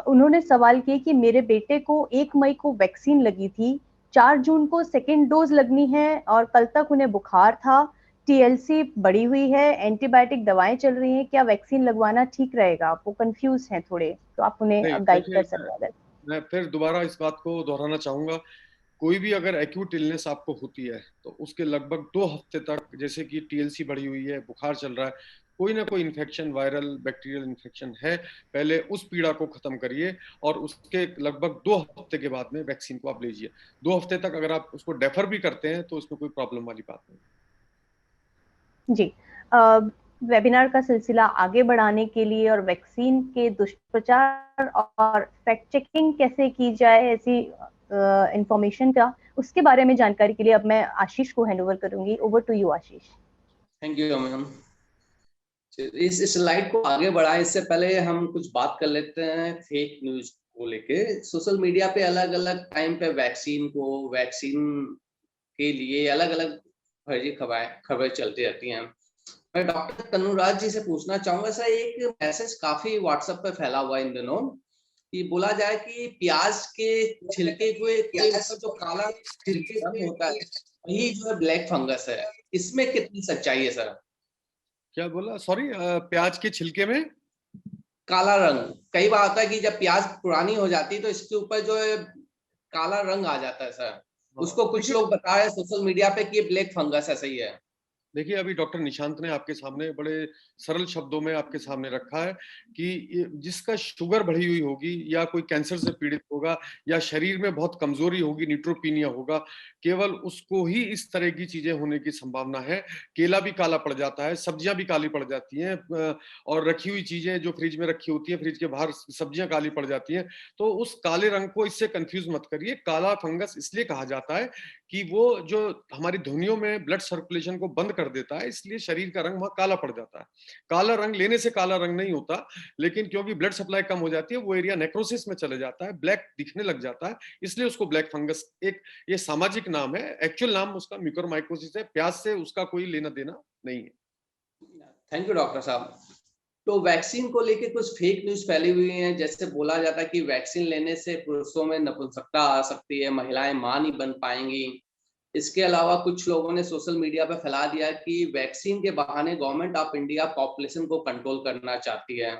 उन्होंने सवाल किए कि मेरे बेटे को 1 मई को वैक्सीन लगी थी, 4 जून को सेकेंड डोज लगनी है और कल तक उन्हें बुखार था, टीएलसी बढ़ी हुई है, एंटीबायोटिक दवाएं चल रही हैं, क्या वैक्सीन लगवाना ठीक रहेगा? वो कंफ्यूज हैं थोड़े, तो आप उन्हें
नहीं
गाइड
देखिए,
कर सकते हैं अगर।
मैं फिर दोबारा इस बात को दोहराना चाहूंगा। कोई भी अगर एक्यूट इलनेस आपको होती है तो उसके लगभग 2 हफ्ते तक, जैसे कि टीएलसी बढ़ी हुई है, बुखार चल रहा है, कोई ना कोई इन्फेक्शन, वायरल बैक्टीरियल इन्फेक्शन है, पहले उस पीड़ा को खत्म करिए और उसके लगभग 2 हफ्ते के बाद में वैक्सीन को आप लीजिए। 2 हफ्ते तक अगर आप उसको डेफर भी करते हैं तो उसमें कोई प्रॉब्लम वाली बात नहीं।
जी, वेबिनार का सिलसिला आगे बढ़ाने के लिए और वैक्सीन के दुष्प्रचार और फैक्ट चेकिंग कैसे की जाए, ऐसी इंफॉर्मेशन का, उसके बारे में जानकारी के लिए अब मैं आशीष को हैंड ओवर करूंगी। Over to you Ashish.
Thank you ma'am. इस स्लाइड को आगे बढ़ाएं इससे पहले हम कुछ बात कर लेते हैं फेक न्यूज को लेके। सोशल मीडिया पे अलग अलग टाइम पे वैक्सीन के लिए अलग अलग फर्जी खबरें चलती रहती हैं। मैं डॉक्टर तनुराज जी से पूछना चाहूंगा सर, एक मैसेज काफी व्हाट्सएप पे फैला हुआ इन दिनों कि बोला जाए कि प्याज के छिलके के जो काला छिलके होता है वही जो है ब्लैक फंगस है, इसमें कितनी सच्चाई है सर?
क्या बोला, सॉरी? प्याज के छिलके में
काला रंग कई बार होता है कि जब प्याज पुरानी हो जाती है तो इसके ऊपर जो है काला रंग आ जाता है सर। उसको कुछ लोग बता रहे हैं सोशल मीडिया पे कि ये ब्लैक फंगस है, सही है?
देखिए, अभी डॉक्टर निशांत ने आपके सामने बड़े सरल शब्दों में आपके सामने रखा है कि जिसका शुगर बढ़ी हुई होगी या कोई कैंसर से पीड़ित होगा या शरीर में बहुत कमजोरी होगी, न्यूट्रोपीनिया होगा, केवल उसको ही इस तरह की चीजें होने की संभावना है। केला भी काला पड़ जाता है, सब्जियां भी काली पड़ जाती हैं, और रखी हुई चीजें जो फ्रिज में रखी होती है, फ्रिज के बाहर सब्जियां काली पड़ जाती हैं। तो उस काले रंग को इससे कंफ्यूज मत करिए। काला फंगस इसलिए कहा जाता है कि वो जो हमारी ध्वनियों में ब्लड सर्कुलेशन को बंद कर देता है, इसलिए शरीर का रंग वहां काला पड़ जाता है। काला रंग लेने से काला रंग नहीं होता, लेकिन क्योंकि ब्लड सप्लाई कम हो जाती है वो एरिया नेक्रोसिस में चले जाता है, ब्लैक दिखने लग जाता है, इसलिए उसको ब्लैक फंगस, एक ये सामाजिक नाम है, एक्चुअल नाम उसका म्यूकोरमाइकोसिस है। प्याज से उसका कोई लेना देना नहीं है।
थैंक यू डॉक्टर साहब। तो वैक्सीन को लेके कुछ फेक न्यूज फैली हुई है, जैसे बोला जाता है कि वैक्सीन लेने से पुरुषों में नपुंसकता आ सकती है, महिलाएं मां नहीं बन पाएंगी। इसके अलावा कुछ लोगों ने सोशल मीडिया पे फैला दिया कि वैक्सीन के बहाने गवर्नमेंट ऑफ इंडिया पॉपुलेशन को कंट्रोल करना चाहती है।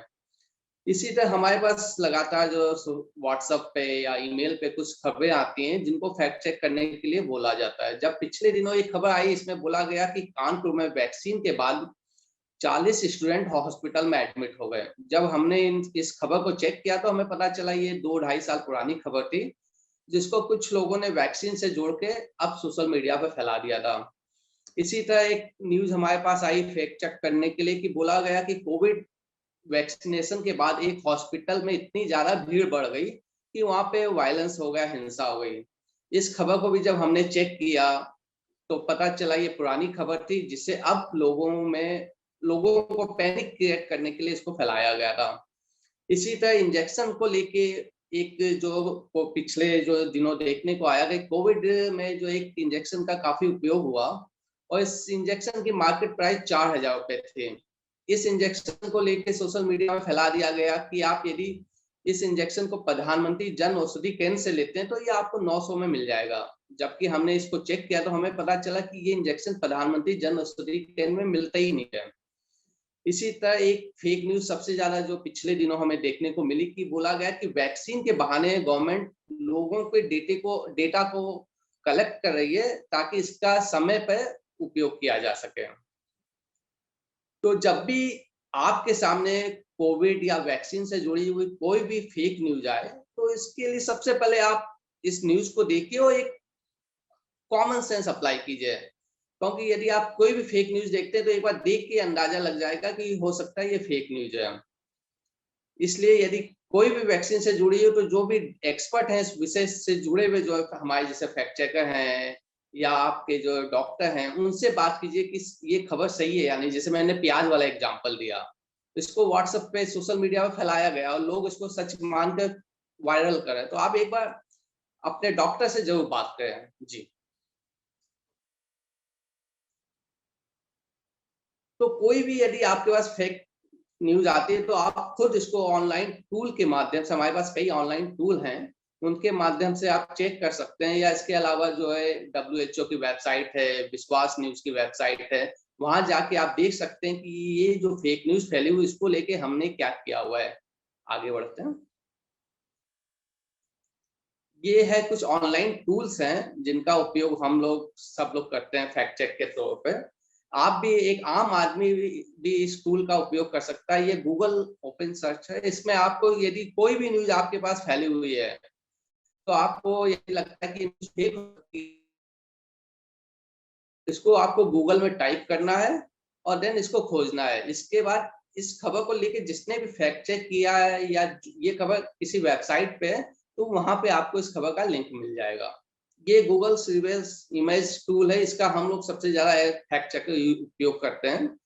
इसी तरह हमारे पास लगातार जो व्हाट्सएप पे या ईमेल पे कुछ खबरें आती हैं जिनको फैक्ट चेक करने के लिए बोला जाता है। जब पिछले दिनों एक खबर आई, इसमें बोला गया कि कानपुर में वैक्सीन के बाद 40 स्टूडेंट हॉस्पिटल में एडमिट हो गए। जब हमने इस खबर को चेक किया तो हमें पता चला ये 2-2.5 साल पुरानी खबर थी, जिसको कुछ लोगों ने वैक्सीन से जोड़ के अब सोशल मीडिया पे फैला दिया था। इसी तरह एक न्यूज हमारे पास आई फैक्ट चेक करने के लिए कि बोला गया कि कोविड वैक्सीनेशन के बाद एक हॉस्पिटल में इतनी ज्यादा भीड़ बढ़ गई कि वहां पे वायलेंस हो गया, हिंसा हो गई। इस खबर को भी जब हमने चेक किया तो पता चला ये पुरानी खबर थी, जिससे अब लोगों को पैनिक क्रिएट करने के लिए इसको फैलाया गया था। इसी तरह इंजेक्शन को लेके एक जो पिछले जो दिनों देखने को आया कि कोविड में जो एक इंजेक्शन का काफी उपयोग हुआ और इस इंजेक्शन की मार्केट प्राइस 4,000 रुपए थे। इस इंजेक्शन को लेके सोशल मीडिया में फैला दिया गया कि आप यदि इस इंजेक्शन को प्रधानमंत्री जन औषधि केंद्र से लेते हैं तो ये आपको 900 में मिल जाएगा। जबकि हमने इसको चेक किया तो हमें पता चला कि ये इंजेक्शन प्रधानमंत्री जन औषधि केंद्र में मिलता ही नहीं है। इसी तरह एक फेक न्यूज सबसे ज्यादा जो पिछले दिनों हमें देखने को मिली कि बोला गया कि वैक्सीन के बहाने गवर्नमेंट लोगों के डेटा को कलेक्ट कर रही है ताकि इसका समय पर उपयोग किया जा सके। तो जब भी आपके सामने कोविड या वैक्सीन से जुड़ी हुई कोई भी फेक न्यूज आए तो इसके लिए सबसे पहले आप इस न्यूज को देखिए और एक कॉमन सेंस अप्लाई कीजिए, क्योंकि यदि आप कोई भी फेक न्यूज देखते हैं तो एक बार देख के अंदाजा लग जाएगा कि हो सकता है ये फेक न्यूज है। इसलिए यदि कोई भी वैक्सीन से जुड़ी हो तो जो भी एक्सपर्ट हैं इस विषय से जुड़े हुए, जो हमारे जैसे फैक्ट चेकर हैं या आपके जो डॉक्टर हैं, उनसे बात कीजिए कि ये खबर सही है या नहीं। जैसे मैंने प्याज वाला एग्जांपल दिया, इसको व्हाट्सएप पे सोशल मीडिया पे फैलाया गया और लोग इसको सच मानकर वायरल करें, तो आप एक बार अपने डॉक्टर से जरूर बात करें। जी, तो कोई भी यदि आपके पास फेक न्यूज आती है तो आप खुद इसको ऑनलाइन टूल के माध्यम से, हमारे पास कई ऑनलाइन टूल हैं, उनके माध्यम से आप चेक कर सकते हैं। या इसके अलावा जो है WHO की वेबसाइट है, विश्वास न्यूज की वेबसाइट है, वहां जाके आप देख सकते हैं कि ये जो फेक न्यूज फैली हुई इसको लेके हमने क्या किया हुआ है। आगे बढ़ते हैं। ये है कुछ ऑनलाइन टूल्स हैं जिनका उपयोग हम लोग सब लोग करते हैं फैक्ट चेक के तौर पे। आप भी, एक आम आदमी भी इस टूल का उपयोग कर सकता है। ये गूगल ओपन सर्च है। इसमें आपको यदि कोई भी न्यूज आपके पास फैली हुई है तो आपको ये लगता है कि न्यूज फेक होती है, इसको आपको गूगल में टाइप करना है और देन इसको खोजना है। इसके बाद इस खबर को लेके जिसने भी फैक्ट चेक किया है या ये खबर किसी वेबसाइट पे है तो वहां पे आपको इस खबर का लिंक मिल जाएगा। ये गूगल रिवर्स इमेज टूल है, इसका हम लोग सबसे ज्यादा फैक्ट चेक उपयोग करते हैं।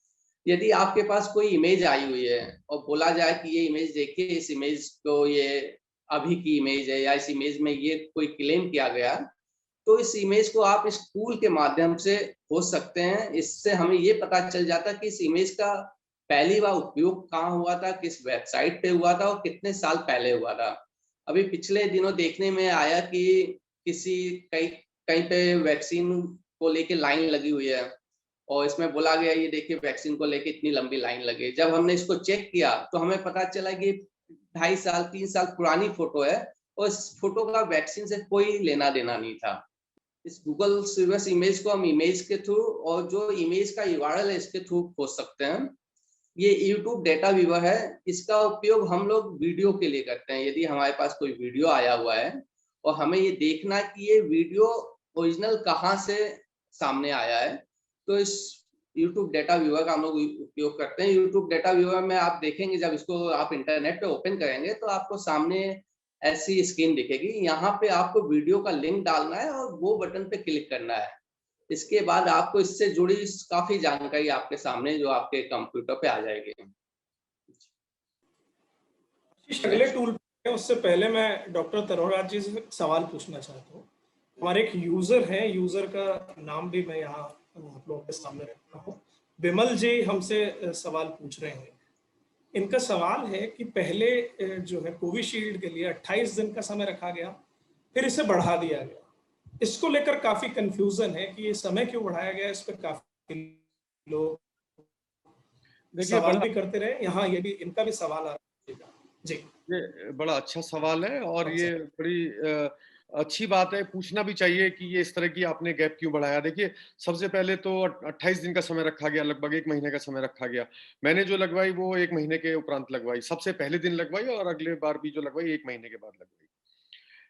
यदि आपके पास कोई इमेज आई हुई है और बोला जाए कि ये इमेज देखिए, इस इमेज को, ये अभी की इमेज है या इस इमेज में ये कोई क्लेम किया गया, तो इस इमेज को आप इस टूल के माध्यम से खोज सकते हैं। इससे हमें ये पता चल जाता है कि इस इमेज का पहली बार उपयोग कहाँ हुआ था, किस वेबसाइट पे हुआ था और कितने साल पहले हुआ था। अभी पिछले दिनों देखने में आया कि किसी कहीं पे वैक्सीन को लेके लाइन लगी हुई है और इसमें बोला गया ये देखिए वैक्सीन को लेके इतनी लंबी लाइन लगी। जब हमने इसको चेक किया तो हमें पता चला कि 2.5 साल 3 साल पुरानी फोटो है और इस फोटो का वैक्सीन से कोई लेना देना नहीं था। इस गूगल रिवर्स इमेज को हम इमेज के थ्रू और जो इमेज का URL है इसके थ्रू खोज सकते हैं। ये YouTube डेटा व्यूअर है, इसका उपयोग हम लोग वीडियो के लिए करते हैं। यदि हमारे पास कोई वीडियो आया हुआ है और हमें ये देखना कि ये वीडियो ओरिजिनल कहाँ से सामने आया है, तो इस YouTube डेटा व्यूअर का हम लोग उपयोग करते हैं। YouTube डेटा व्यूअर में आप देखेंगे, जब इसको आप इंटरनेट पे ओपन करेंगे तो आपको सामने ऐसी स्क्रीन दिखेगी। यहाँ पे आपको वीडियो का लिंक डालना है और वो बटन पे क्लिक करना है। इसके बाद आपको इससे जुड़ी काफी जानकारी आपके सामने जो आपके कंप्यूटर पे आ जाएगी।
अगले टूल पे उससे पहले मैं डॉक्टर तरोराज जी से सवाल पूछना चाहता हूँ। हमारे एक यूजर है, यूजर का नाम भी मैं यहाँ आप लोगों के सामने रखता हूँ। विमल जी हमसे सवाल पूछ रहे हैं। इनका सवाल है कि पहले जो है कोविशील्ड के लिए 28 दिन का समय रखा गया, फिर इसे बढ़ा दिया गया। इसको लेकर काफी कंफ्यूजन है कि ये समय क्यों बढ़ाया गया। इस पर काफी लोग सवाल भी करते रहे। यहाँ ये भी, इनका भी सवाल आ रहा है जी।
ये बड़ा अच्छा सवाल है और ये बड़ी अच्छी बात है, पूछना भी चाहिए कि ये इस तरह की आपने गैप क्यों बढ़ाया। देखिए, सबसे पहले तो 28 दिन का समय रखा गया, लगभग 1 महीने का समय रखा गया। मैंने जो लगवाई वो 1 महीने के उपरांत लगवाई, सबसे पहले दिन लगवाई और अगले बार भी जो लगवाई 1 महीने के बाद लगवाई।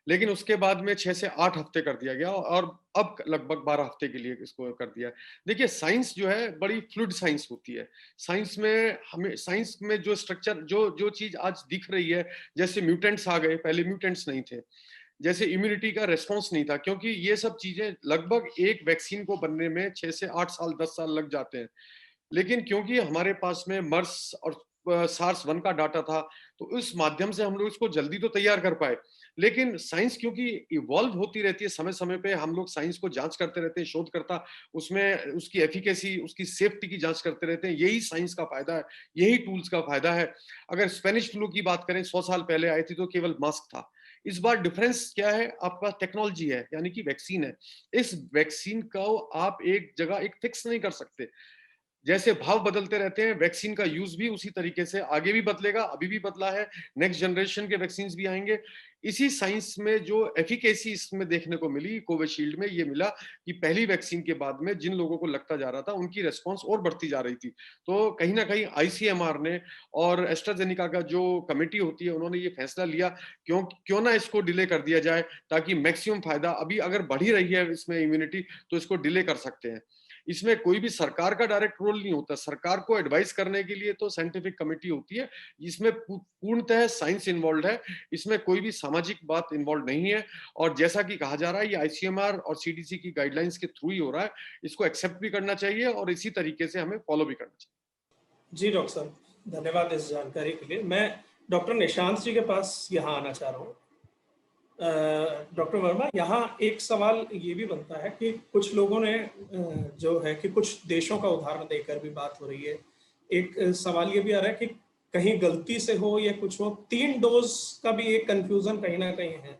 लेकिन उसके बाद में 6 से 8 हफ्ते कर दिया गया और अब लगभग 12 हफ्ते के लिए इसको कर दिया। देखिए, साइंस जो है बड़ी फ्लूइड साइंस होती है। साइंस में जो स्ट्रक्चर, जो चीज आज दिख रही है, जैसे म्यूटेंट्स आ गए, पहले म्यूटेंट्स नहीं थे, जैसे इम्यूनिटी का रेस्पॉन्स नहीं था, क्योंकि ये सब चीजें लगभग एक वैक्सीन को बनने में 6 से 8 साल 10 साल लग जाते हैं। लेकिन क्योंकि हमारे पास में मर्स और SARS-1 का डाटा था, तो उस माध्यम से हम लोग इसको जल्दी तो तैयार कर पाए। लेकिन साइंस क्योंकि इवॉल्व होती रहती है, समय समय पे हम लोग साइंस को जांच करते रहते हैं, शोधकर्ता उसमें उसकी एफिकेसी, उसकी सेफ्टी की जांच करते रहते हैं। यही साइंस का फायदा है, यही टूल्स का फायदा है। अगर स्पेनिश फ्लू की बात करें, 100 साल पहले आई थी तो केवल मास्क था। इस बार डिफरेंस क्या है, आपका टेक्नोलॉजी है, यानी कि वैक्सीन है। इस वैक्सीन को आप एक जगह एक फिक्स नहीं कर सकते। जैसे भाव बदलते रहते हैं, वैक्सीन का यूज भी उसी तरीके से आगे भी बदलेगा, अभी भी बदला है, नेक्स्ट जनरेशन के वैक्सीन भी आएंगे। इसी साइंस में जो एफिकेसी इसमें देखने को मिली कोविशील्ड में, ये मिला कि पहली वैक्सीन के बाद में जिन लोगों को लगता जा रहा था उनकी रेस्पॉन्स और बढ़ती जा रही थी। तो कहीं ना कहीं ICMR ने और एस्ट्राजेनिका का जो कमेटी होती है, उन्होंने ये फैसला लिया क्यों ना इसको डिले कर दिया जाए, ताकि मैक्सिमम फायदा, अभी अगर बढ़ी रही है इसमें इम्यूनिटी तो इसको डिले कर सकते हैं। इसमें कोई भी सरकार का डायरेक्ट रोल नहीं होता। सरकार को एडवाइस करने के लिए तो साइंटिफिक कमेटी होती है, इसमें पूर्णतः साइंस इन्वॉल्व है, इसमें कोई भी सामाजिक बात इन्वॉल्व नहीं है। और जैसा कि कहा जा रहा है, ये ICMR और CDC की गाइडलाइंस के थ्रू ही हो रहा है। इसको एक्सेप्ट भी करना चाहिए और इसी तरीके से हमें फॉलो भी करना चाहिए।
जी डॉक्टर साहब, धन्यवाद इस जानकारी के लिए। मैं डॉक्टर निशांत जी के पास यहाँ आना चाह रहा हूँ। डॉक्टर वर्मा, यहाँ एक सवाल ये भी बनता है कि कुछ लोगों ने जो है कि कुछ देशों का उदाहरण देकर भी बात हो रही है। एक सवाल ये भी आ रहा है कि कहीं गलती से हो या कुछ हो, 3 डोज का भी एक कंफ्यूजन कहीं ना कहीं है।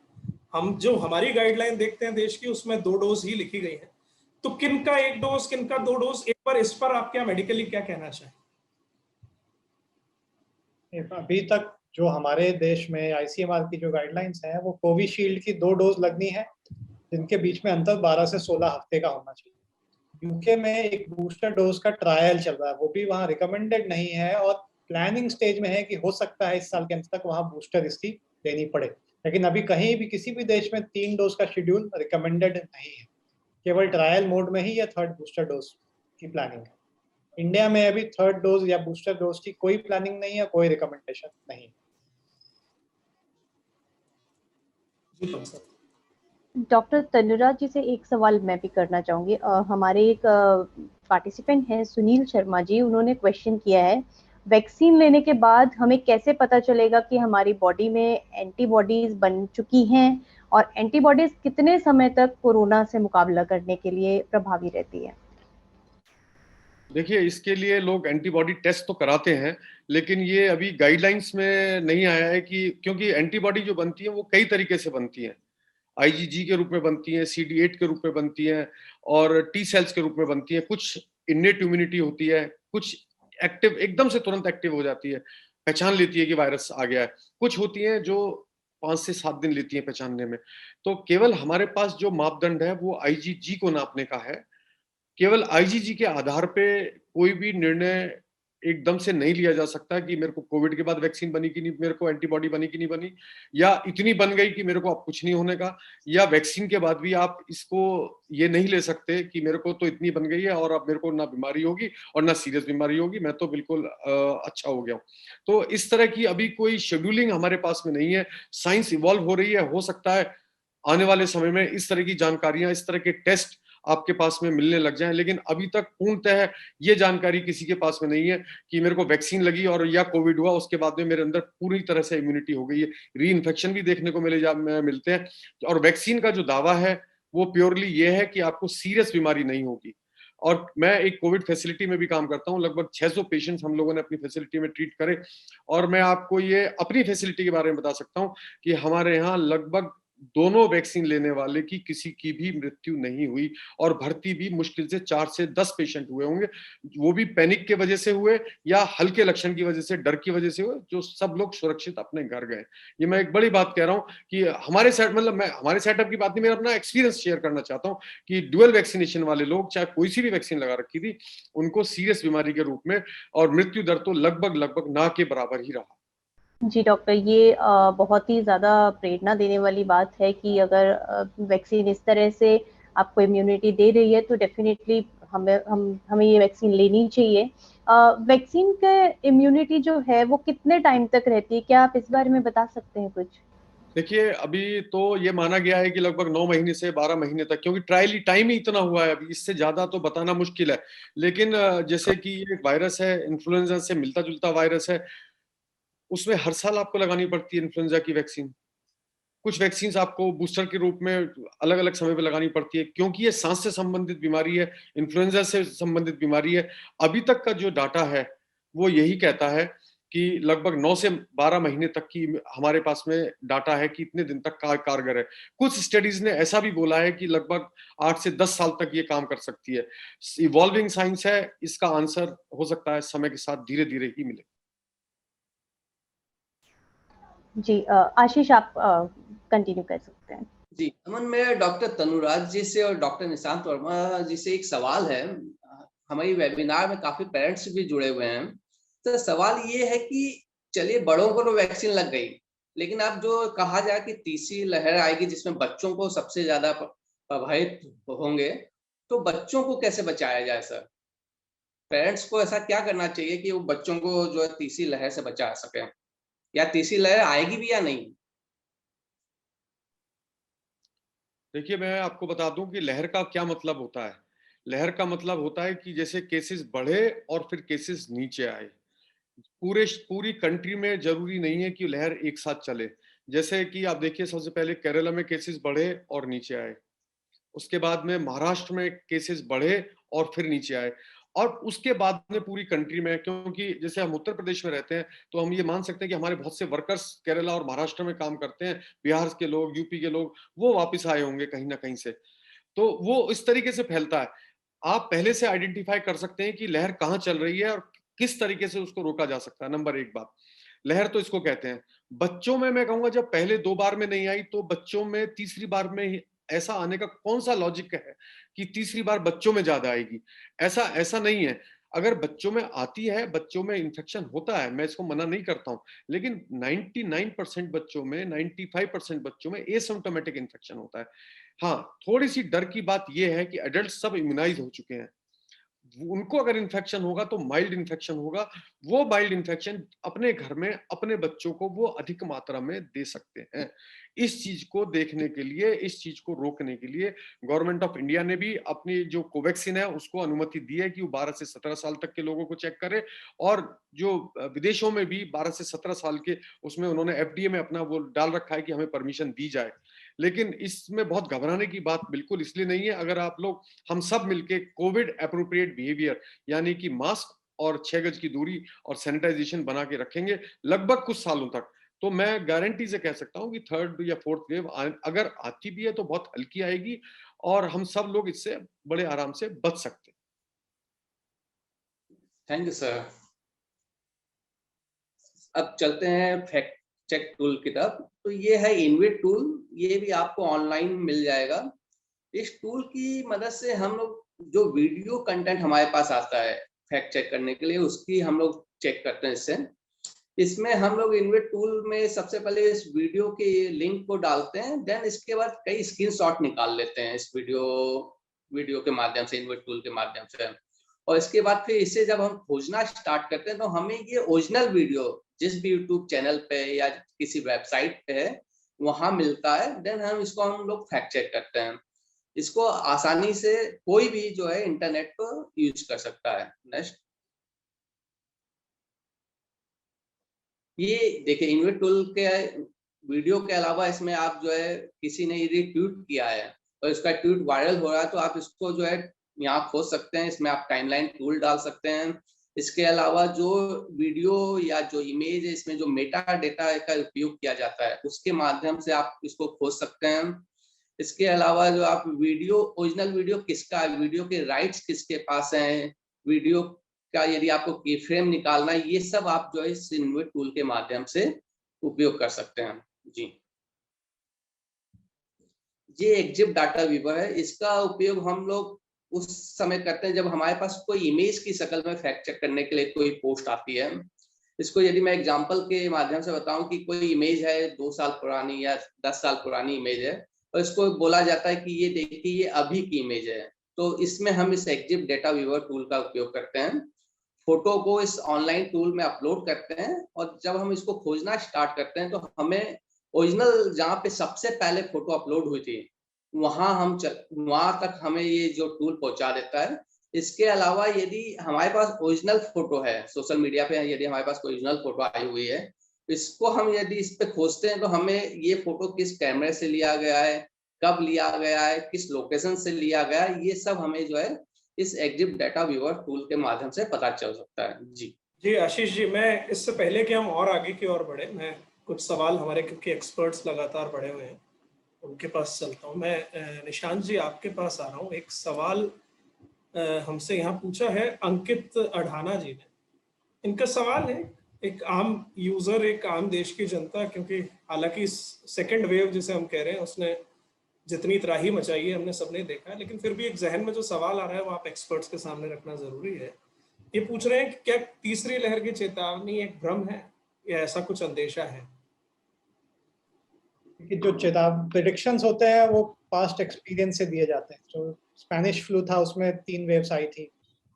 हम जो हमारी गाइडलाइन देखते हैं देश की, उसमें 2 डोज ही लिखी गई है। तो किनका 1 डोज, किनका 2 डोज, एक बार इस पर आप क्या मेडिकली क्या कहना चाहें?
अभी तक जो हमारे देश में आईसीएमआर की जो गाइडलाइंस हैं वो कोविशील्ड की 2 डोज लगनी है, जिनके बीच में अंतर 12 से 16 हफ्ते का होना चाहिए। यूके में एक बूस्टर डोज का ट्रायल चल रहा है, वो भी वहाँ रिकमेंडेड नहीं है और प्लानिंग स्टेज में है कि हो सकता है इस साल के अंत तक वहाँ बूस्टर इसकी लेनी पड़े। लेकिन अभी कहीं भी किसी भी देश में 3 डोज का शेड्यूल रिकमेंडेड नहीं है, केवल ट्रायल मोड में ही या थर्ड बूस्टर डोज की प्लानिंग है। इंडिया में अभी थर्ड डोज या बूस्टर डोज की कोई प्लानिंग नहीं है, कोई रिकमेंडेशन नहीं है।
डॉक्टर तनुराज जी से एक सवाल मैं भी करना चाहूंगी। हमारे एक पार्टिसिपेंट हैं सुनील शर्मा जी, उन्होंने क्वेश्चन किया है, वैक्सीन लेने के बाद हमें कैसे पता चलेगा कि हमारी बॉडी में एंटीबॉडीज बन चुकी हैं और एंटीबॉडीज कितने समय तक कोरोना से मुकाबला करने के लिए प्रभावी रहती है?
देखिए, इसके लिए लोग एंटीबॉडी टेस्ट तो कराते हैं, लेकिन ये अभी गाइडलाइंस में नहीं आया है कि, क्योंकि एंटीबॉडी जो बनती है वो कई तरीके से बनती है। आईजीजी के रूप में बनती है, CD8 के रूप में बनती है और टी सेल्स के रूप में बनती है। कुछ इन्नेट इम्यूनिटी होती है, कुछ एक्टिव, एकदम से तुरंत एक्टिव हो जाती है, पहचान लेती है कि वायरस आ गया है। कुछ होती हैं जो 5 से 7 दिन लेती हैं पहचानने में। तो केवल हमारे पास जो मापदंड है वो आईजीजी को नापने का है। केवल आईजीजी के आधार पे कोई भी निर्णय एकदम से नहीं लिया जा सकता कि मेरे को कोविड के बाद वैक्सीन बनी कि नहीं, मेरे को एंटीबॉडी बनी कि नहीं बनी, या इतनी बन गई कि मेरे को अब कुछ नहीं होने का, या वैक्सीन के बाद भी आप इसको ये नहीं ले सकते कि मेरे को तो इतनी बन गई है और अब मेरे को ना बीमारी होगी और ना सीरियस बीमारी होगी, मैं तो बिल्कुल अच्छा हो गया हूँ। तो इस तरह की अभी कोई शेड्यूलिंग हमारे पास में नहीं है। साइंस इवॉल्व हो रही है, हो सकता है आने वाले समय में इस तरह की जानकारियां, इस तरह के टेस्ट आपके पास में मिलने लग जाएं, लेकिन अभी तक पूर्णतः ये जानकारी किसी के पास में नहीं है कि मेरे को वैक्सीन लगी और या कोविड हुआ, उसके बाद में मेरे अंदर पूरी तरह से इम्यूनिटी हो गई है। री इन्फेक्शन भी देखने को मिलते हैं। और वैक्सीन का जो दावा है वो प्योरली ये है कि आपको सीरियस बीमारी नहीं होगी। और मैं एक कोविड फैसिलिटी में भी काम करता हूँ, लगभग 600 पेशेंट्स हम लोगों ने अपनी फैसिलिटी में ट्रीट करे। और मैं आपको ये अपनी फैसिलिटी के बारे में बता सकता हूँ कि हमारे यहाँ लगभग दोनों वैक्सीन लेने वाले की किसी की भी मृत्यु नहीं हुई और भर्ती भी मुश्किल से 4 से 10 पेशेंट हुए होंगे, वो भी पैनिक के वजह से हुए या हल्के लक्षण की वजह से, डर की वजह से हुए, जो सब लोग सुरक्षित अपने घर गए। ये मैं एक बड़ी बात कह रहा हूँ कि हमारे सेट, मतलब मैं हमारे सेटअप की बात नहीं, मैं अपना एक्सपीरियंस शेयर करना चाहता हूँ कि ड्यूअल वैक्सीनेशन वाले लोग, चाहे कोई सी भी वैक्सीन लगा रखी थी, उनको सीरियस बीमारी के रूप में और मृत्यु दर तो लगभग ना के बराबर ही रहा।
जी डॉक्टर, ये बहुत ही ज़्यादा प्रेरणा देने वाली बात है कि अगर वैक्सीन इस तरह से आपको इम्यूनिटी दे रही है तो डेफिनेटली हमें ये वैक्सीन लेनी चाहिए। वैक्सीन का इम्यूनिटी जो है वो कितने टाइम तक रहती है, क्या आप इस बारे में बता सकते हैं कुछ?
देखिए, अभी तो ये माना गया है कि लगभग 9 महीने से 12 महीने तक, क्योंकि ट्रायल टाइम ही इतना हुआ है, अभी इससे ज्यादा तो बताना मुश्किल है। लेकिन जैसे कि ये वायरस है, इन्फ्लुएंजा से मिलता जुलता वायरस है, उसमें हर साल आपको लगानी पड़ती है इन्फ्लुएंजा की वैक्सीन। कुछ वैक्सीन आपको बूस्टर के रूप में अलग अलग समय पे लगानी पड़ती है, क्योंकि ये सांस से संबंधित बीमारी है, इन्फ्लुएंजा से संबंधित बीमारी है। अभी तक का जो डाटा है वो यही कहता है कि लगभग 9 से 12 महीने तक की हमारे पास में डाटा है कि इतने दिन तक कारगर है। कुछ स्टडीज ने ऐसा भी बोला है कि लगभग 8 से 10 साल तक ये काम कर सकती है। इवॉल्विंग साइंस है, इसका आंसर हो सकता है समय के साथ धीरे धीरे ही मिले।
जी आशीष, आप कंटिन्यू कर सकते हैं।
जी अमन, मेरा डॉक्टर तनुराज जी से और डॉक्टर निशांत वर्मा जी से एक सवाल है। हमारी वेबिनार में काफी पेरेंट्स भी जुड़े हुए हैं। तो सवाल ये है कि चलिए, बड़ों को तो वैक्सीन लग गई, लेकिन अब जो कहा जाए कि तीसरी लहर आएगी जिसमें बच्चों को सबसे ज्यादा प्रभावित होंगे, तो बच्चों को कैसे बचाया जाए सर? पेरेंट्स को ऐसा क्या करना चाहिए कि वो बच्चों को जो है तीसरी लहर से बचा सके, या तीसरी लहर आएगी भी या नहीं?
देखिए, मैं आपको बता दूं कि लहर का क्या मतलब होता है। लहर का मतलब होता है कि जैसे केसेस बढ़े और फिर केसेस नीचे आए। पूरी कंट्री में जरूरी नहीं है कि लहर एक साथ चले। जैसे कि आप देखिए, सबसे पहले केरला में केसेस बढ़े और नीचे आए, उसके बाद में महाराष्ट्र में केसेस बढ़े और फिर नीचे आए। और उसके बाद में पूरी कंट्री में, क्योंकि जैसे हम उत्तर प्रदेश में रहते हैं तो हम ये मान सकते हैं कि हमारे बहुत से वर्कर्स केरला और महाराष्ट्र में काम करते हैं, बिहार के लोग, यूपी के लोग, वो वापस आए होंगे कहीं ना कहीं से, तो वो इस तरीके से फैलता है। आप पहले से आइडेंटिफाई कर सकते हैं कि लहर कहाँ चल रही है और किस तरीके से उसको रोका जा सकता है। नंबर एक बात, लहर तो इसको कहते हैं। बच्चों में मैं कहूंगा जब पहले 2 बार में नहीं आई तो बच्चों में तीसरी बार में ऐसा आने का कौन सा लॉजिक है कि तीसरी बार बच्चों में ज्यादा आएगी? ऐसा नहीं है। अगर बच्चों में आती है, बच्चों में इन्फेक्शन होता है, मैं इसको मना नहीं करता हूं, लेकिन 99% बच्चों में, 95% बच्चों में एसिम्प्टोमेटिक इन्फेक्शन होता है। हाँ, थोड़ी सी डर की बात यह है कि एडल्ट सब इम्यूनाइज हो चुके हैं, उनको अगर इन्फेक्शन होगा तो माइल्ड इन्फेक्शन होगा। वो माइल्ड इन्फेक्शन अपने घर में अपने बच्चों को वो अधिक मात्रा में दे सकते हैं। इस चीज को देखने के लिए, इस चीज को रोकने के लिए गवर्नमेंट ऑफ इंडिया ने भी अपनी जो कोवैक्सीन है उसको अनुमति दी है कि वो 12 से 17 साल तक के लोगों को चेक करे, और जो विदेशों में भी 12 से 17 साल के, उसमें उन्होंने एफडीए में अपना वो डाल रखा है कि हमें परमिशन दी जाए। लेकिन इसमें बहुत घबराने की बात बिल्कुल इसलिए नहीं है। अगर आप लोग, हम सब मिलके कोविड एप्रोप्रिएट बिहेवियर, यानी कि मास्क और 6 गज की दूरी और सैनिटाइजेशन बना के रखेंगे लगभग कुछ सालों तक, तो मैं गारंटी से कह सकता हूं कि 3rd या 4th वेव अगर आती भी है तो बहुत हल्की आएगी और हम सब लोग इससे बड़े आराम से बच सकते हैं।
Thank you sir. अब चलते हैं फैक्ट चेक टूल की तरफ। तो ये है इनविट टूल, ये भी आपको ऑनलाइन मिल जाएगा। इस टूल की मदद से हम लोग जो वीडियो कंटेंट हमारे पास आता है फैक्ट चेक करने के लिए, उसकी हम लोग चेक करते हैं इससे। इसमें हम लोग इनविट टूल में सबसे पहले इस वीडियो के लिंक को डालते हैं, देन इसके बाद कई स्क्रीनशॉट निकाल लेते हैं इस वीडियो के माध्यम से, इनविट टूल के माध्यम से। और इसके बाद फिर इसे जब हम खोजना स्टार्ट करते हैं तो हमें ये ओरिजिनल वीडियो जिस भी यूट्यूब चैनल पे या किसी वेबसाइट पे है वहां मिलता है, देन हम लोग फैक्ट चेक करते हैं। इसको आसानी से कोई भी जो है इंटरनेट पर यूज कर सकता है। नेक्स्ट, ये देखिए इनविट टूल के वीडियो के अलावा इसमें आप जो है किसी ने यदि ट्वीट किया है और इसका ट्वीट वायरल हो रहा है तो आप इसको जो है यहाँ खोज सकते हैं। इसमें आप टाइमलाइन टूल डाल सकते हैं। इसके अलावा जो वीडियो या जो इमेज है, इसमें जो मेटा डेटा का उपयोग किया जाता है उसके माध्यम से आप इसको खोज सकते हैं। इसके अलावा जो आप वीडियो, ओरिजिनल वीडियो किसका है, वीडियो के राइट्स किसके पास हैं, वीडियो का यदि आपको की फ्रेम निकालना है, ये सब आप जो है इस इनविट टूल के माध्यम से उपयोग कर सकते हैं। जी, ये एग्जिप डाटा व्यूअर है। इसका उपयोग हम लोग उस समय करते हैं जब हमारे पास कोई इमेज की शक्ल में फैक्ट चेक करने के लिए कोई पोस्ट आती है। इसको यदि मैं एग्जांपल के माध्यम से बताऊं कि कोई इमेज है 2 साल पुरानी या 10 साल पुरानी इमेज है और इसको बोला जाता है कि ये देखिए ये अभी की इमेज है, तो इसमें हम इस एग्जिप डेटा व्यूअर टूल का उपयोग करते हैं। फोटो को इस ऑनलाइन टूल में अपलोड करते हैं और जब हम इसको खोजना स्टार्ट करते हैं तो हमें ओरिजिनल जहाँ पे सबसे पहले फोटो अपलोड हुई थी वहां तक हमें ये जो टूल पहुंचा देता है। इसके अलावा यदि हमारे पास ओरिजिनल फोटो है सोशल मीडिया पे, यदि हमारे पास कोई ओरिजिनल फोटो आई हुई है, इसको हम यदि इस पे खोजते हैं तो हमें ये फोटो किस कैमरे से लिया गया है, कब लिया गया है, किस लोकेशन से लिया गया है, ये सब हमें जो है इस एग्जिप डाटा व्यूअर टूल के माध्यम से पता चल सकता है। जी
आशीष जी, मैं इससे पहले कि हम और आगे की ओर बढ़े, मैं कुछ सवाल हमारे क्योंकि एक्सपर्ट्स लगातार बढ़े हुए हैं उनके पास चलता हूँ। मैं निशांत जी आपके पास आ रहा हूँ। एक सवाल हमसे यहाँ पूछा है अंकित अढ़ाना जी ने। इनका सवाल है, एक आम यूजर, एक आम देश की जनता, क्योंकि हालांकि सेकंड वेव जिसे हम कह रहे हैं उसने जितनी त्राही मचाई है हमने सबने देखा है, लेकिन फिर भी एक जहन में जो सवाल आ रहा है वो आप एक्सपर्ट्स के सामने रखना जरूरी है। ये पूछ रहे हैं कि क्या तीसरी लहर की चेतावनी एक भ्रम है या ऐसा कुछ अंदेशा है?
कि जो प्रेडिक्शंस होते हैं वो पास्ट एक्सपीरियंस से दिए जाते हैं। जो स्पेनिश फ्लू था उसमें 3 वेव्स आई थी,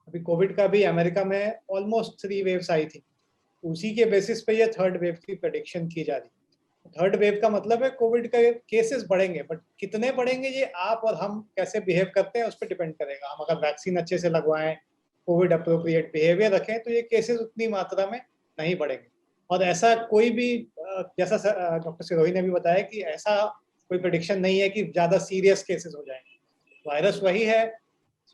अभी कोविड का भी अमेरिका में ऑलमोस्ट 3 वेव्स आई थी। उसी के बेसिस पे ये 3rd वेव की प्रेडिक्शन की जा रही है। 3rd वेव का मतलब है कोविड का केसेस बढ़ेंगे, बट कितने बढ़ेंगे ये आप और हम कैसे बिहेव करते हैं उस पर डिपेंड करेगा। हम अगर वैक्सीन अच्छे से लगवाएं, कोविड अप्रोप्रिएट बिहेवियर रखें तो ये केसेस उतनी मात्रा में नहीं बढ़ेंगे। और ऐसा कोई भी, जैसा डॉक्टर सिरोही ने भी बताया कि ऐसा कोई प्रेडिक्शन नहीं है कि ज़्यादा सीरियस केसेस हो जाएंगे। वायरस वही है,